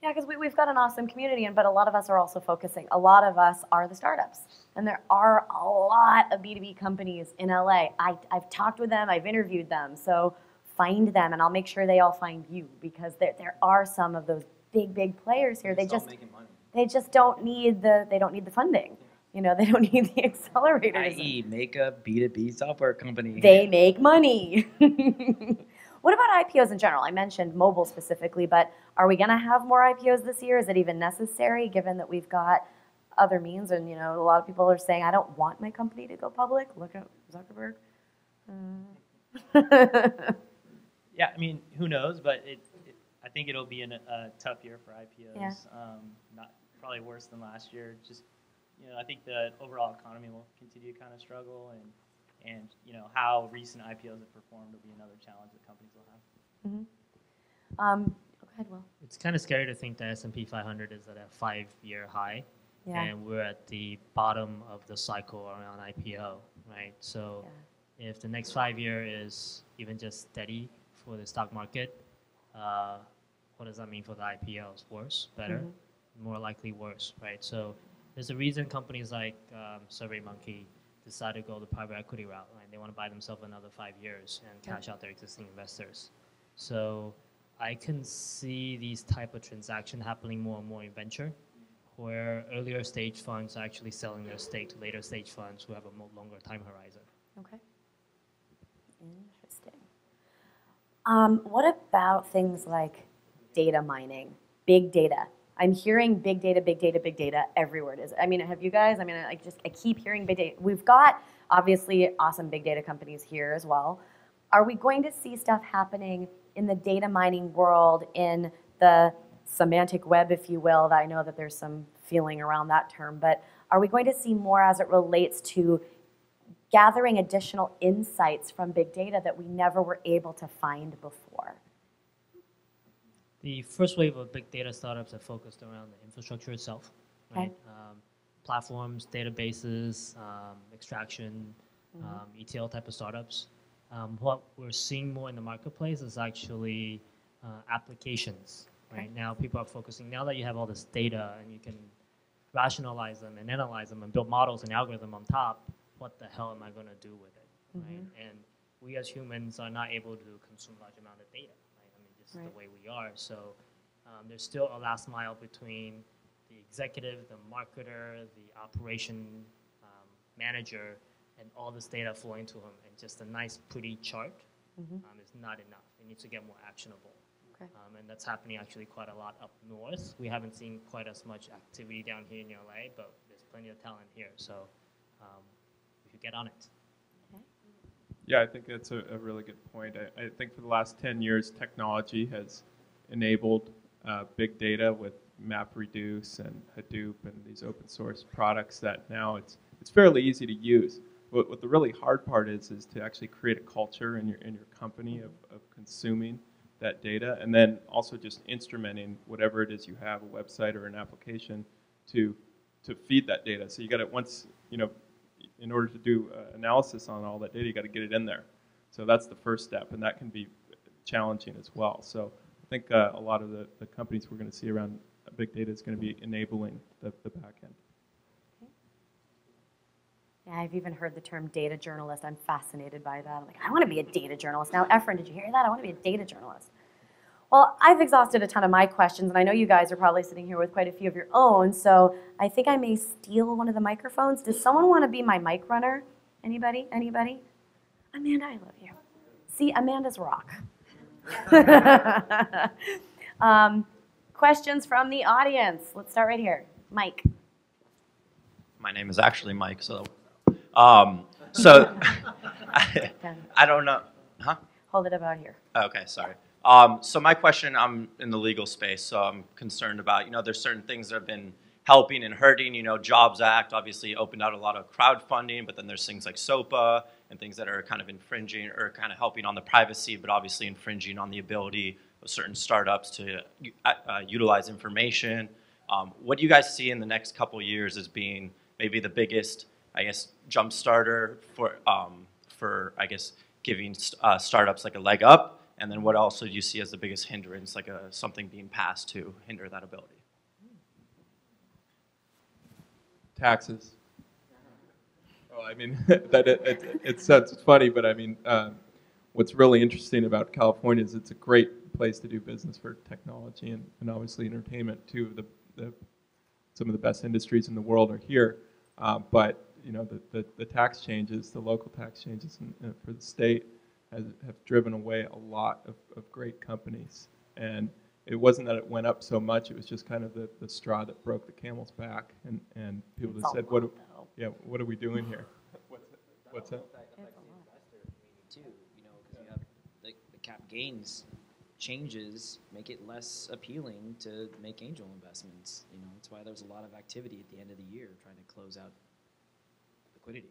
Yeah, because we've got an awesome community, but a lot of us are also focusing. A lot of us are the startups, and there are a lot of B2B companies in LA. I've talked with them, I've interviewed them, so find them, and I'll make sure they all find you, because there are some of those big players here. They just don't need the funding. You know, they don't need the accelerators. I.e., make a B2B software company. They make money. What about IPOs in general? I mentioned mobile specifically, but are we going to have more IPOs this year? Is it even necessary, given that we've got other means? And, a lot of people are saying, I don't want my company to go public. Look at Zuckerberg. Yeah, I mean, who knows? But I think it'll be a tough year for IPOs. Yeah. Not probably worse than last year. Just, I think the overall economy will continue to kind of struggle, and how recent IPOs have performed will be another challenge that companies will have. Go ahead, Will. It's kind of scary to think the S&P 500 is at a 5-year high, and we're at the bottom of the cycle around IPO, right? So if the next 5 year is even just steady for the stock market, what does that mean for the IPOs? Worse, better, more likely worse, right? So there's a reason companies like SurveyMonkey decide to go the private equity route, right? They want to buy themselves another 5 years and cash out their existing investors. So I can see these type of transactions happening more and more in venture, where earlier stage funds are actually selling their stake to later stage funds who have a longer time horizon. Okay. Interesting. What about things like data mining, big data? I'm hearing big data everywhere it is. I mean, have you guys? I mean, I keep hearing big data. We've got, obviously, awesome big data companies here as well. Are we going to see stuff happening in the data mining world, in the semantic web, if you will? I know that there's some feeling around that term, but are we going to see more as it relates to gathering additional insights from big data that we never were able to find before? The first wave of big data startups are focused around the infrastructure itself, right? Platforms, databases, extraction, ETL type of startups. What we're seeing more in the marketplace is actually applications, right? Now people are focusing, now that you have all this data and you can rationalize them and analyze them and build models and algorithm on top, what the hell am I going to do with it, right? And we as humans are not able to consume large amount of data. The way we are. So there's still a last mile between the executive, the marketer, the operation manager, and all this data flowing to him. And just a nice, pretty chart is not enough. It needs to get more actionable. And that's happening actually quite a lot up north. We haven't seen quite as much activity down here in LA, but there's plenty of talent here. So we should get on it. Yeah, I think that's a really good point. I think for the last 10 years, technology has enabled big data with MapReduce and Hadoop and these open source products that now it's fairly easy to use. What the really hard part is to actually create a culture in your company of consuming that data, and then also just instrumenting whatever it is you have, a website or an application, to feed that data. So you got to, once, in order to do analysis on all that data, you got to get it in there. So that's the first step, and that can be challenging as well. So I think a lot of the companies we're going to see around big data is going to be enabling the back end. Yeah, I've even heard the term data journalist. I'm fascinated by that. I'm like, I want to be a data journalist. Now, Efren, did you hear that? I want to be a data journalist. Well, I've exhausted a ton of my questions, and I know you guys are probably sitting here with quite a few of your own, so I think I may steal one of the microphones. Does someone want to be my mic runner? Anybody? Anybody? Amanda, I love you. See, Amanda's rock. Questions from the audience. Let's start right here. Mike. My name is actually Mike, so I don't know. Huh? Hold it about here. Okay, sorry. So my question, I'm in the legal space, so I'm concerned about, there's certain things that have been helping and hurting. Jobs Act obviously opened out a lot of crowdfunding, but then there's things like SOPA and things that are kind of infringing or kind of helping on the privacy, but obviously infringing on the ability of certain startups to utilize information. What do you guys see in the next couple years as being maybe the biggest, I guess, jump starter for I guess, giving startups like a leg up? And then what also do you see as the biggest hindrance, like something being passed to hinder that ability? Taxes. Oh, I mean, it sounds funny, but I mean, what's really interesting about California is it's a great place to do business for technology and obviously entertainment too. Some of the best industries in the world are here, but the tax changes, the local tax changes for the state have driven away a lot of great companies. And it wasn't that it went up so much, it was just kind of the straw that broke the camel's back, and people just said, what are we doing here? What's that? Too, because you have the cap gains changes make it less appealing to make angel investments. That's why there's a lot of activity at the end of the year trying to close out liquidity.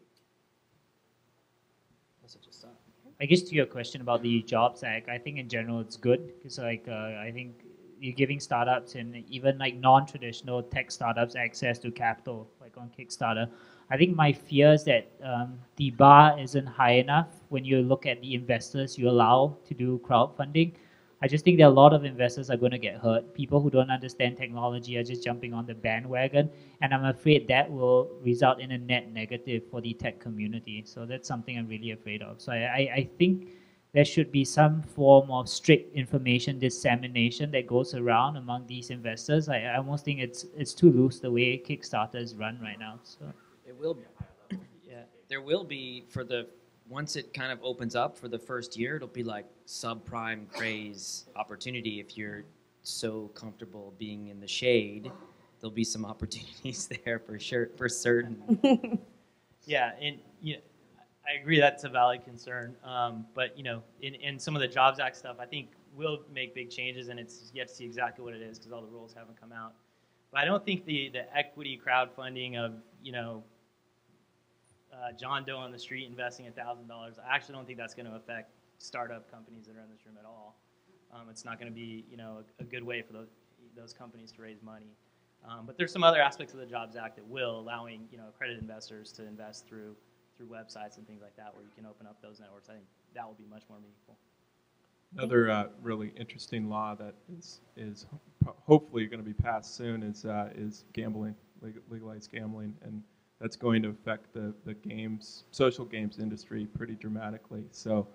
That's such a stop. I guess to your question about the Jobs Act, I think in general it's good because I think you're giving startups and even like non-traditional tech startups access to capital, like on Kickstarter. I think my fear is that the bar isn't high enough when you look at the investors you allow to do crowdfunding. I just think that a lot of investors are going to get hurt. People who don't understand technology are just jumping on the bandwagon, and I'm afraid that will result in a net negative for the tech community. So that's something I'm really afraid of. So I think there should be some form of strict information dissemination that goes around among these investors. I almost think it's too loose the way Kickstarters run right now. So it will be. Yeah, there will be once it kind of opens up for the first year, it'll be like subprime craze opportunity. If you're so comfortable being in the shade, there'll be some opportunities there for sure, for certain. Yeah, and I agree that's a valid concern. But in some of the Jobs Act stuff, I think we'll make big changes, and it's yet to see exactly what it is because all the rules haven't come out. But I don't think the equity crowdfunding of John Doe on the street investing $1,000. I actually don't think that's going to affect startup companies that are in this room at all. It's not going to be a good way for those companies to raise money. But there's some other aspects of the Jobs Act that will allowing accredited investors to invest through websites and things like that, where you can open up those networks. I think that will be much more meaningful. Another really interesting law that is hopefully going to be passed soon is gambling, legalized gambling, and that's going to affect the social games industry pretty dramatically. So,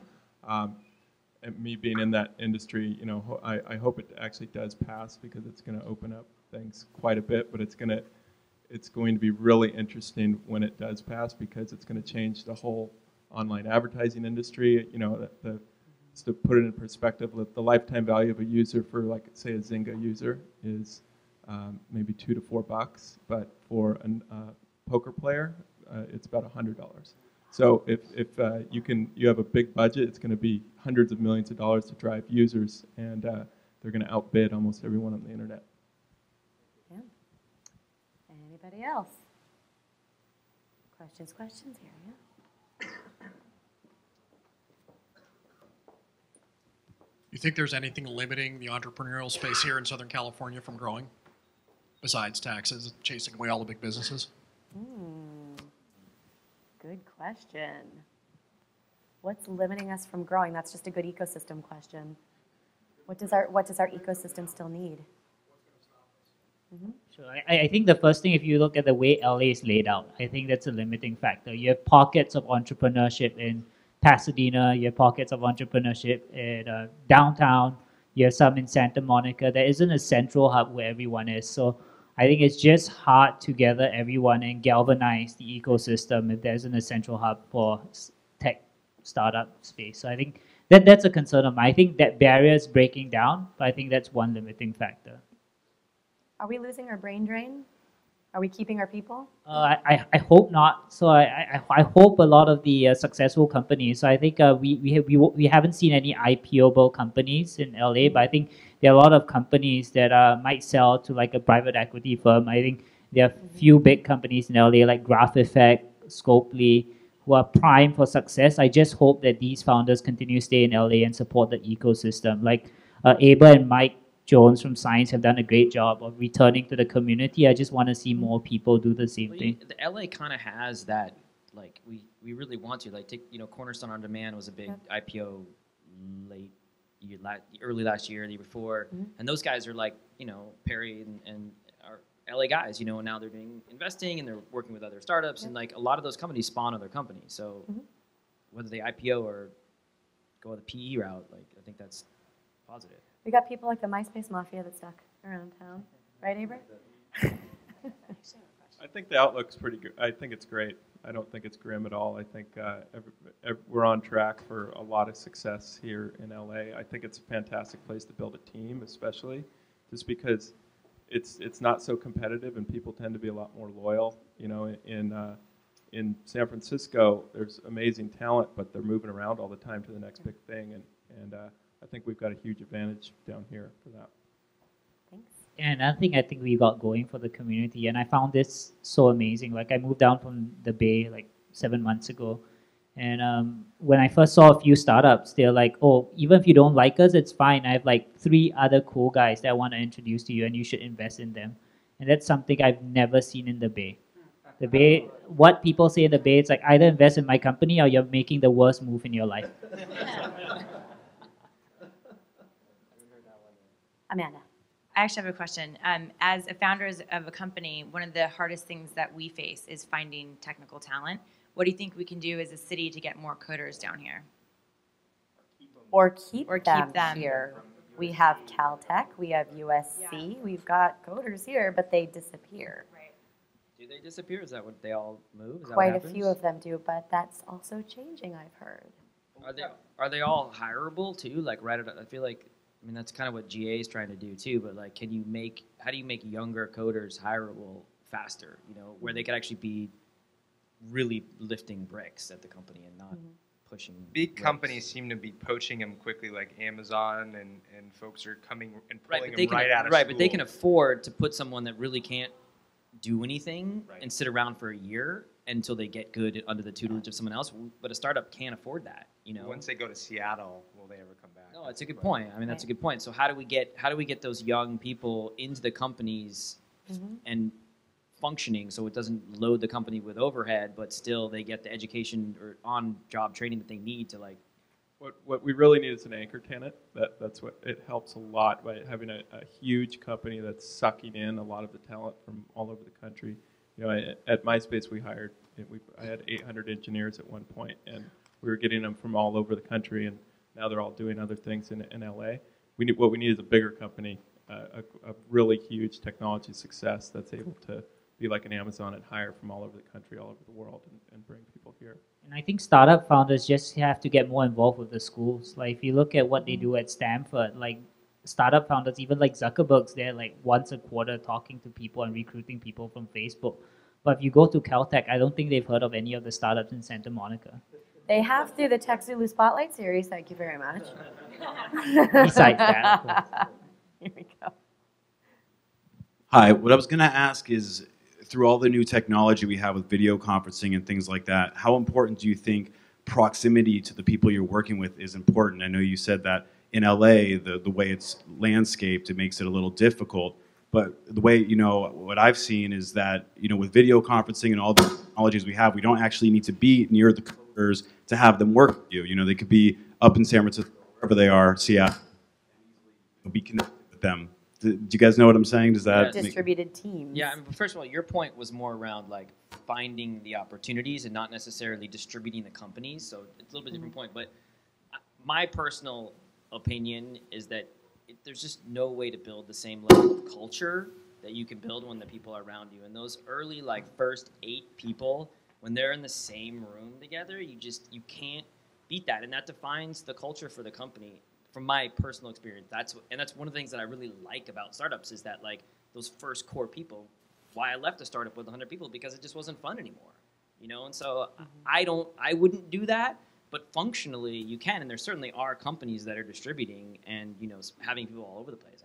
and me being in that industry, I hope it actually does pass because it's going to open up things quite a bit. But it's going to be really interesting when it does pass because it's going to change the whole online advertising industry. To put it in perspective, the lifetime value of a user for, like, say, a Zynga user is maybe $2 to $4, but for a poker player, it's about $100. So if you have a big budget, it's going to be hundreds of millions of dollars to drive users, and they're going to outbid almost everyone on the internet. Yeah. Anybody else? Questions here, yeah? You think there's anything limiting the entrepreneurial space here in Southern California from growing, besides taxes chasing away all the big businesses? Good question. What's limiting us from growing? That's just a good ecosystem question. What does our ecosystem still need? Sure. I think the first thing, if you look at the way LA is laid out, I think that's a limiting factor. You have pockets of entrepreneurship in Pasadena, you have pockets of entrepreneurship in downtown, you have some in Santa Monica. There isn't a central hub where everyone is. So I think it's just hard to gather everyone and galvanize the ecosystem if there isn't a central hub for tech startup space. So I think that's a concern of mine. I think that barrier is breaking down, but I think that's one limiting factor. Are we losing our brain drain? Are we keeping our people? I hope not. So I hope a lot of the successful companies. So I think we haven't seen any IPO-able companies in LA, but I think there are a lot of companies that might sell to like a private equity firm. I think there are a few big companies in LA like Graph Effect, Scopely, who are primed for success. I just hope that these founders continue to stay in LA and support the ecosystem. Like Aber and Mike Jones from Science have done a great job of returning to the community. I just want to see more people do the same thing. The LA kind of has that, like, we really want to. Like, take, Cornerstone On Demand was a big IPO early last year, the year before. And those guys are like, Perry and are LA guys, and now they're doing investing and they're working with other startups. And like a lot of those companies spawn other companies. So whether they IPO or go the PE route, like, I think that's positive. We got people like the MySpace Mafia that's stuck around town. Right, Aber? I think the outlook's pretty good. I think it's great. I don't think it's grim at all. I think we're on track for a lot of success here in LA. I think it's a fantastic place to build a team, especially just because it's not so competitive and people tend to be a lot more loyal. In San Francisco, there's amazing talent, but they're moving around all the time to the next big thing, and I think we've got a huge advantage down here for that. Thanks. And another thing I think we got going for the community, and I found this so amazing. Like, I moved down from the Bay like 7 months ago, and when I first saw a few startups, they're like, oh, even if you don't like us, it's fine. I have like 3 other cool guys that I want to introduce to you, and you should invest in them. And that's something I've never seen in the Bay. The Bay, what people say in the Bay, it's like either invest in my company or you're making the worst move in your life. Amanda. I actually have a question. As a founders of a company, one of the hardest things that we face is finding technical talent. What do you think we can do as a city to get more coders down here? Or keep them here. We have Caltech, we have USC, we've got coders here, but they disappear. Right. Do they disappear? Is that what they all move? Is that Quite what a happens? few of them do, but that's also changing, I've heard. Are they all hireable too? Like I feel like, I mean, that's kind of what GA is trying to do too, but like, how do you make younger coders hireable faster, where they could actually be really lifting bricks at the company and not pushing Big bricks. companies seem to be poaching them quickly, like Amazon, and folks are coming and pulling but them right out of Right, school. but they can afford to put someone that really can't do anything and sit around for a year until they get good under the tutelage of someone else. But a startup can't afford that, Once they go to Seattle, will they ever come back? No, it's a good point. I mean, that's a good point. So how do we get those young people into the companies and functioning so it doesn't load the company with overhead, but still they get the education or on-job training that they need to like. What we really need is an anchor tenant. That's what it helps a lot by having a huge company that's sucking in a lot of the talent from all over the country. At MySpace I had 800 engineers at one point, and we were getting them from all over the country, and now they're all doing other things in LA. What we need is a bigger company, a really huge technology success that's able to be like an Amazon and hire from all over the country, all over the world, and bring people here. And I think startup founders just have to get more involved with the schools. Like, if you look at what they do at Stanford, like startup founders, even like Zuckerberg's there like once a quarter talking to people and recruiting people from Facebook. But if you go to Caltech, I don't think they've heard of any of the startups in Santa Monica. They have through the TechZulu Spotlight series. Thank you very much. Besides that, of course. Here we go. Hi, what I was going to ask is, through all the new technology we have with video conferencing and things like that, how important do you think proximity to the people you're working with is important? I know you said that in LA, the way it's landscaped, it makes it a little difficult. But the way, what I've seen is that, with video conferencing and all the technologies we have, we don't actually need to be near the coders to have them work with you. They could be up in San Francisco, wherever they are, Seattle, be connected with them. Do you guys know what I'm saying? Does that distributed teams? Yeah, I mean, first of all, your point was more around like finding the opportunities and not necessarily distributing the companies. So it's a little bit different point. But my personal opinion is that there's just no way to build the same level of culture that you can build when the people are around you. And those early, like, first 8 people, when they're in the same room together, you can't beat that. And that defines the culture for the company. From my personal experience, that's one of the things that I really like about startups is that, like, those first core people. Why I left a startup with 100 people, because it just wasn't fun anymore, you know. And so I wouldn't do that, but functionally you can. And there certainly are companies that are distributing and, you know, having people all over the place.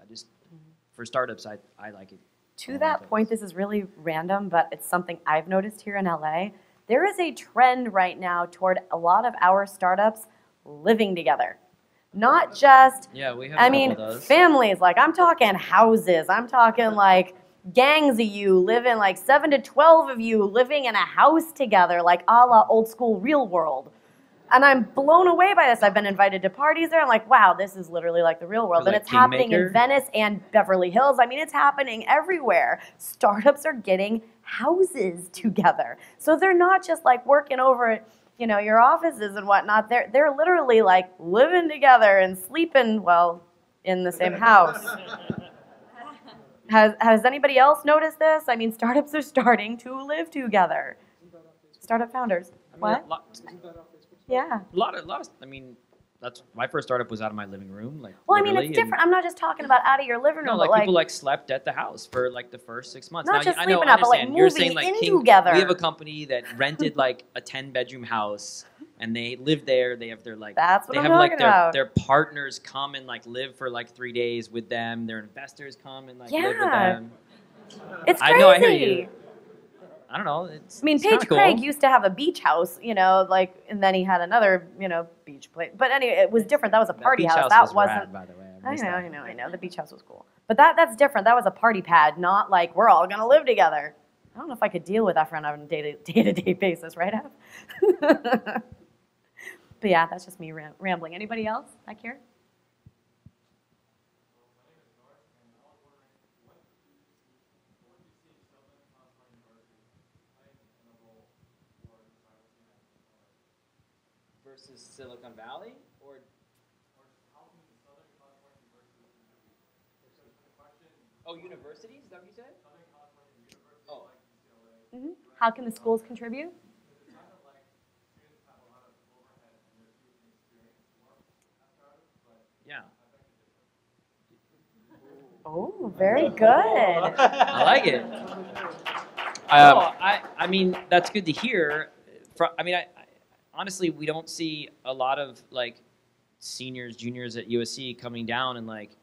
For startups, I like it. To that point, this is really random, but it's something I've noticed here in LA. There is a trend right now toward a lot of our startups living together. Not just, we have of those. Families, like I'm talking houses, I'm talking like gangs of you living, like 7 to 12 of you living in a house together, like a la old school real world. And I'm blown away by this. I've been invited to parties there. I'm like, wow, this is literally like the real world. And it's happening in Venice and Beverly Hills. I mean, it's happening everywhere. Startups are getting houses together. So they're not just like working over at, you know, your offices and whatnot. They're literally like living together and sleeping, well, in the same house. Has anybody else noticed this? I mean, startups are starting to live together. Startup founders. What? Yeah. A lot of. I mean, that's my first startup was out of my living room. Like, well, I mean, it's different. I'm not just talking about out of your living room. No, like people like slept at the house for like the first 6 months. Not now, just I sleeping know, out, but like You're moving saying, like, in together. We have a company that rented like a 10-bedroom house, and they live there. They have their like. That's what they I'm have talking like about. their partners come and like live for like 3 days with them. Their investors come and like live with them. It's crazy. I know. I hear you. I don't know. I mean, Paige Craig used to have a beach house, you know, like, and then he had another, you know, beach place. But anyway, it was different. That was a party house. That wasn't. Rad, by the way. I know. The beach house was cool. But that's different. That was a party pad, not like we're all gonna live together. I don't know if I could deal with that on a day-to-day basis, right, Ab? But yeah, that's just me rambling. Anybody else back here? Versus Silicon Valley, or universities? Is that what you said? Oh. How can the schools contribute? Yeah. Oh, very good. I like it. I mean, that's good to hear. Honestly, we don't see a lot of like seniors, juniors at USC coming down and like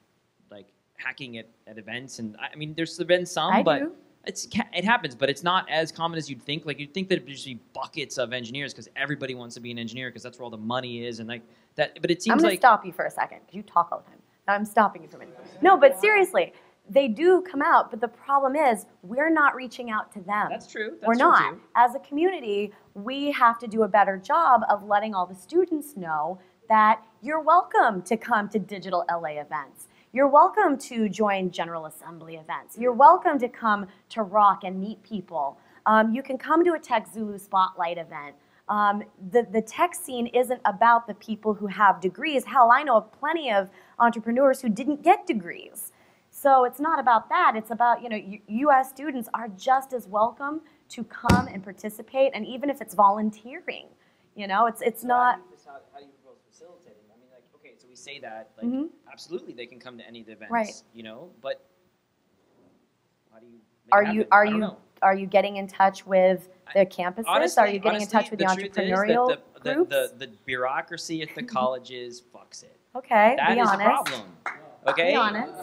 hacking at events. And I mean, there's been some, but it happens. But it's not as common as you'd think. Like you'd think that it'd just be buckets of engineers because everybody wants to be an engineer because that's where all the money is and like that. But it seems I'm gonna stop you for a second because you talk all the time. I'm stopping you for a minute. No, but seriously. They do come out, but the problem is we're not reaching out to them. That's true. We're not. As a community, we have to do a better job of letting all the students know that you're welcome to come to Digital LA events. You're welcome to join General Assembly events. You're welcome to come to Rock and meet people. You can come to a TechZulu Spotlight event. The tech scene isn't about the people who have degrees. Hell, I know of plenty of entrepreneurs who didn't get degrees. So it's not about that. It's about, you know, U.S. students are just as welcome to come and participate, and even if it's volunteering, you know, it's not. How do you propose facilitating? I mean, like, okay, so we say that, like, absolutely, they can come to any of the events, you know, but how do you? Are you getting in touch with the campuses? Honestly, are you getting in touch with the entrepreneurial groups? The bureaucracy at the colleges fucks it. Okay, that be is honest. a problem. Okay, be honest.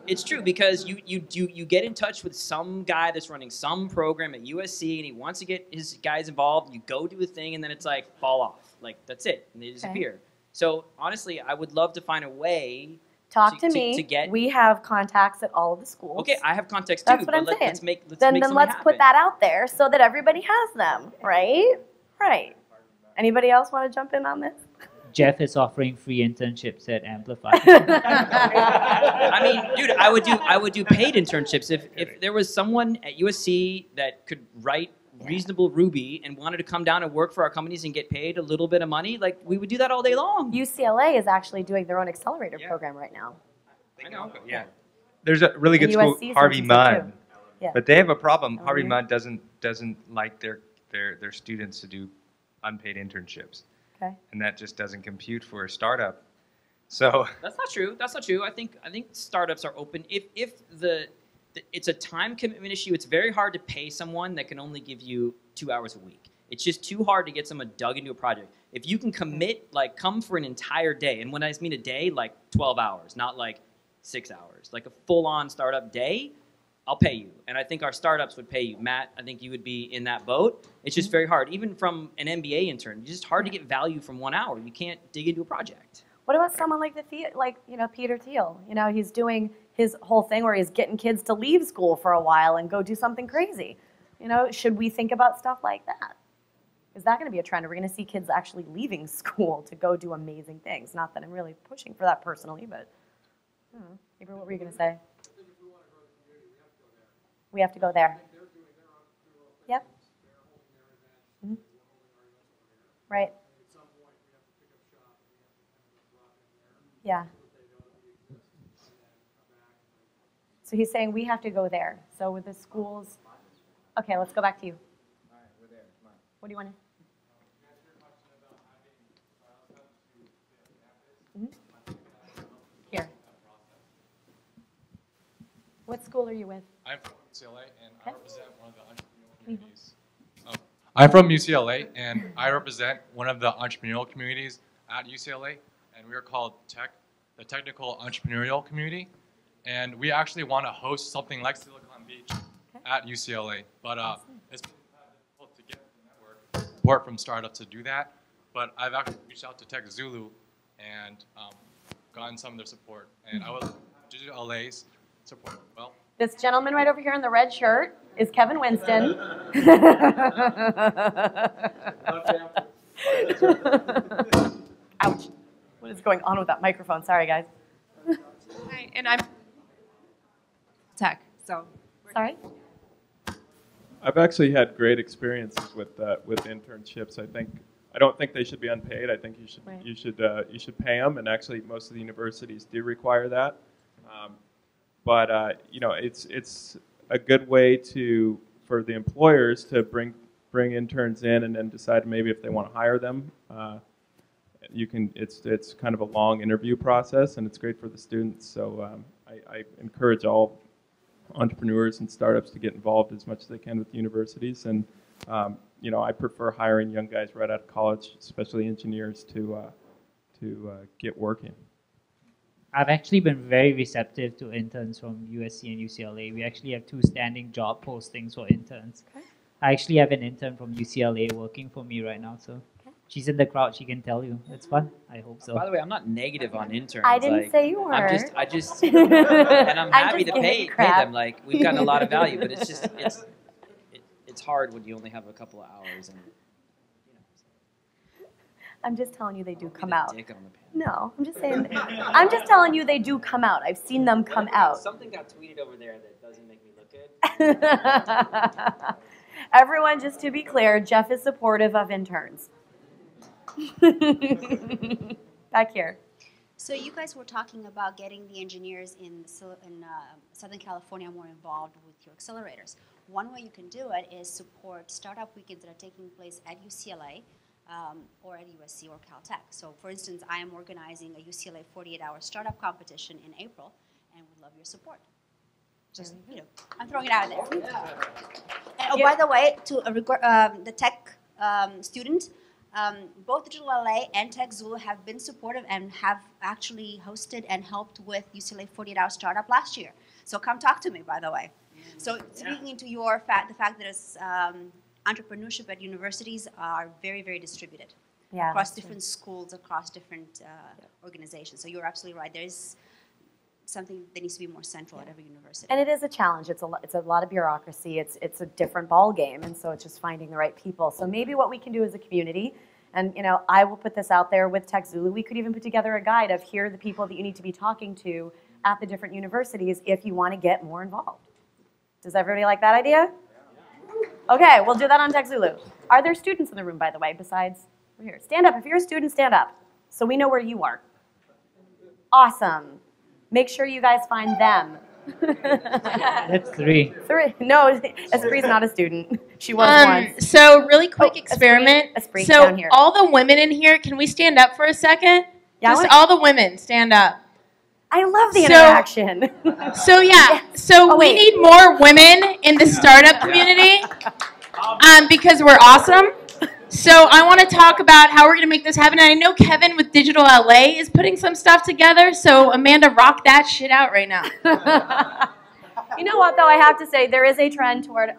It's true because you get in touch with some guy that's running some program at USC and he wants to get his guys involved. You go do a thing and then it's like fall off, like that's it, and they disappear. Okay. So honestly, I would love to find a way. Talk to me. We have contacts at all of the schools. Okay, I have contacts too. That's what I'm saying. Let's make then let's put that out there so that everybody has them, right? Right. Anybody else want to jump in on this? Jeff is offering free internships at Amplify. I mean, dude, I would do paid internships if there was someone at USC that could write reasonable Ruby and wanted to come down and work for our companies and get paid a little bit of money. Like, we would do that all day long. UCLA is actually doing their own accelerator program right now. I know. Yeah. There's a really good And school, USC 's Harvey interested too. Mudd, Yeah. but they have a problem. Oh, Harvey yeah? Mudd doesn't like their students to do unpaid internships, Okay. and that just doesn't compute for a startup. So That's not true. That's not true. I think startups are open. If it's a time commitment issue, it's very hard to pay someone that can only give you 2 hours a week. It's just too hard to get someone dug into a project. If you can commit, like, come for an entire day, and when I mean a day, like 12 hours, not like 6 hours, like a full-on startup day, I'll pay you. And I think our startups would pay you. Matt, I think you would be in that boat. It's just very hard. Even from an MBA intern, it's just hard to get value from 1 hour. You can't dig into a project. What about someone like Peter Thiel? You know, he's doing his whole thing where he's getting kids to leave school for a while and go do something crazy. You know, should we think about stuff like that? Is that going to be a trend? Are we going to see kids actually leaving school to go do amazing things? Not that I'm really pushing for that personally, but I don't know. Aber, what were you going to say? We have to go there. Yep. Mm-hmm. Right. Yeah. So he's saying we have to go there. So with the schools, okay, let's go back to you. all right, we're there. Come on. What do you want to? Here. What school are you with? I'm from UCLA, and I represent one of the entrepreneurial Mm-hmm. communities. I'm from UCLA, and I represent one of the entrepreneurial communities at UCLA, and we're called the Technical Entrepreneurial Community. And we actually want to host something like Silicon Beach at UCLA, but it's been difficult to get the network support from startups to do that. But I've actually reached out to TechZulu and gotten some of their support, and I was Digital LA's support as well. This gentleman right over here in the red shirt is Kevin Winston. Ouch. What is going on with that microphone? Sorry, guys. Hi, and I'm tech, so. Sorry? I've actually had great experiences with internships. I don't think they should be unpaid. I think you should pay them, and actually most of the universities do require that. But you know, it's a good way for the employers to bring interns in and then decide maybe if they want to hire them. It's kind of a long interview process, and it's great for the students. So I encourage all entrepreneurs and startups to get involved as much as they can with universities. And you know, I prefer hiring young guys right out of college, especially engineers, to get working. I've actually been very receptive to interns from USC and UCLA. We actually have 2 standing job postings for interns. Okay. I actually have an intern from UCLA working for me right now, so she's in the crowd. She can tell you. It's fun. I hope so. By the way, I'm not negative on interns. I didn't say you were. I just, and I'm happy to pay them. Like, we've gotten a lot of value, but it's just, it's hard when you only have a couple of hours. And, I'm just telling you they do come out. dick on the panel. No, I'm just saying. I'm just telling you they do come out. I've seen them come out. Something got tweeted over there that doesn't make me look good. Everyone, just to be clear, Jeff is supportive of interns. Back here. So you guys were talking about getting the engineers in Southern California more involved with your accelerators. One way you can do it is support startup weekends that are taking place at UCLA or at USC or Caltech. So for instance, I am organizing a UCLA 48-hour startup competition in April and would love your support. Just, you know, I'm throwing it out there. And, oh, by the way, to the tech student, both Digital LA and TechZulu have been supportive and have actually hosted and helped with UCLA 48-hour startup last year. So come talk to me, by the way. So speaking into your the fact that it's, entrepreneurship at universities are very, very distributed across different schools, across different organizations. So you're absolutely right. There is something that needs to be more central at every university. And it is a challenge. It's a lot of bureaucracy. It's a different ball game, and so it's just finding the right people. So maybe what we can do as a community And I will put this out there with TechZulu. We could even put together a guide of here are the people that you need to be talking to at the different universities if you want to get more involved. Does everybody like that idea? Okay, we'll do that on TechZulu. Are there students in the room, by the way, besides we're here? Stand up. If you're a student, stand up so we know where you are. Awesome. Make sure you guys find them. That's 3. 3. No, Espri's not a student. She was once. So really quick experiment. Esprit So down here. all the women in here, can we stand up for a second? Yeah, Just all the women, stand up. I love the interaction. So yeah, so we need more women in the startup community because we're awesome. So I want to talk about how we're going to make this happen. And I know Kevin with Digital LA is putting some stuff together. So Amanda, rock that shit out right now. You know what, though? I have to say there is a trend toward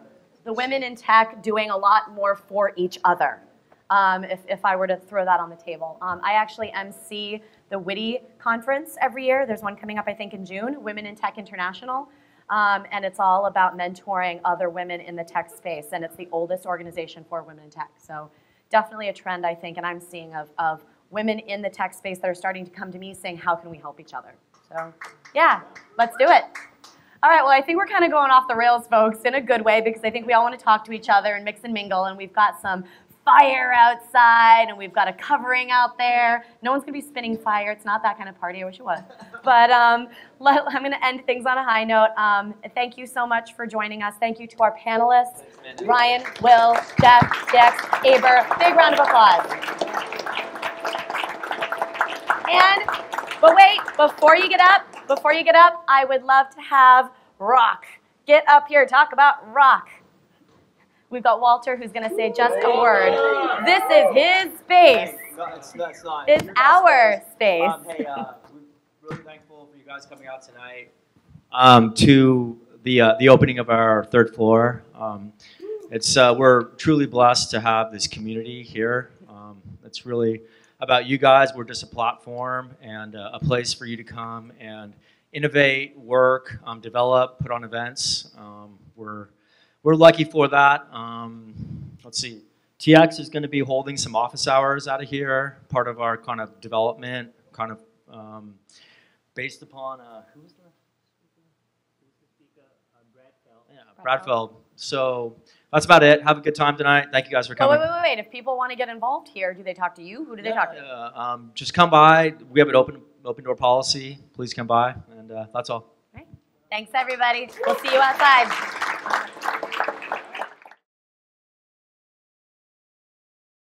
the women in tech doing a lot more for each other. If I were to throw that on the table. I actually MC the Witty conference every year. There's one coming up, I think, in June, Women in Tech International. And it's all about mentoring other women in the tech space. And it's the oldest organization for women in tech. So definitely a trend, I think, and I'm seeing of women in the tech space that are starting to come to me saying, how can we help each other? So yeah, let's do it. All right, well, I think we're kind of going off the rails, folks, in a good way, because I think we all want to talk to each other and mix and mingle. And we've got some fire outside, and we've got a covering out there. No one's going to be spinning fire. It's not that kind of party. I wish it was. But I'm going to end things on a high note. Thank you so much for joining us. Thank you to our panelists, Ryan, Will, Jeff, Dex, Aber. Big round of applause. But wait, before you get up, I would love to have Rock get up here, talk about Rock. We've got Walter who's going to say just a word. This is his space. That's not. It's our space. Hey, we're really thankful for you guys coming out tonight to the opening of our 3rd floor. We're truly blessed to have this community here. It's really about you guys. We're just a platform and a place for you to come and innovate, work, develop, put on events. We're lucky for that. Let's see. TX is going to be holding some office hours out of here, part of our kind of development, kind of based upon who's the Bradfeld. So that's about it. Have a good time tonight. Thank you guys for coming. Wait. If people want to get involved here, do they talk to you? Who do they talk to? Just come by. We have an open door policy. Please come by, and that's all. Thanks, everybody. We'll see you outside.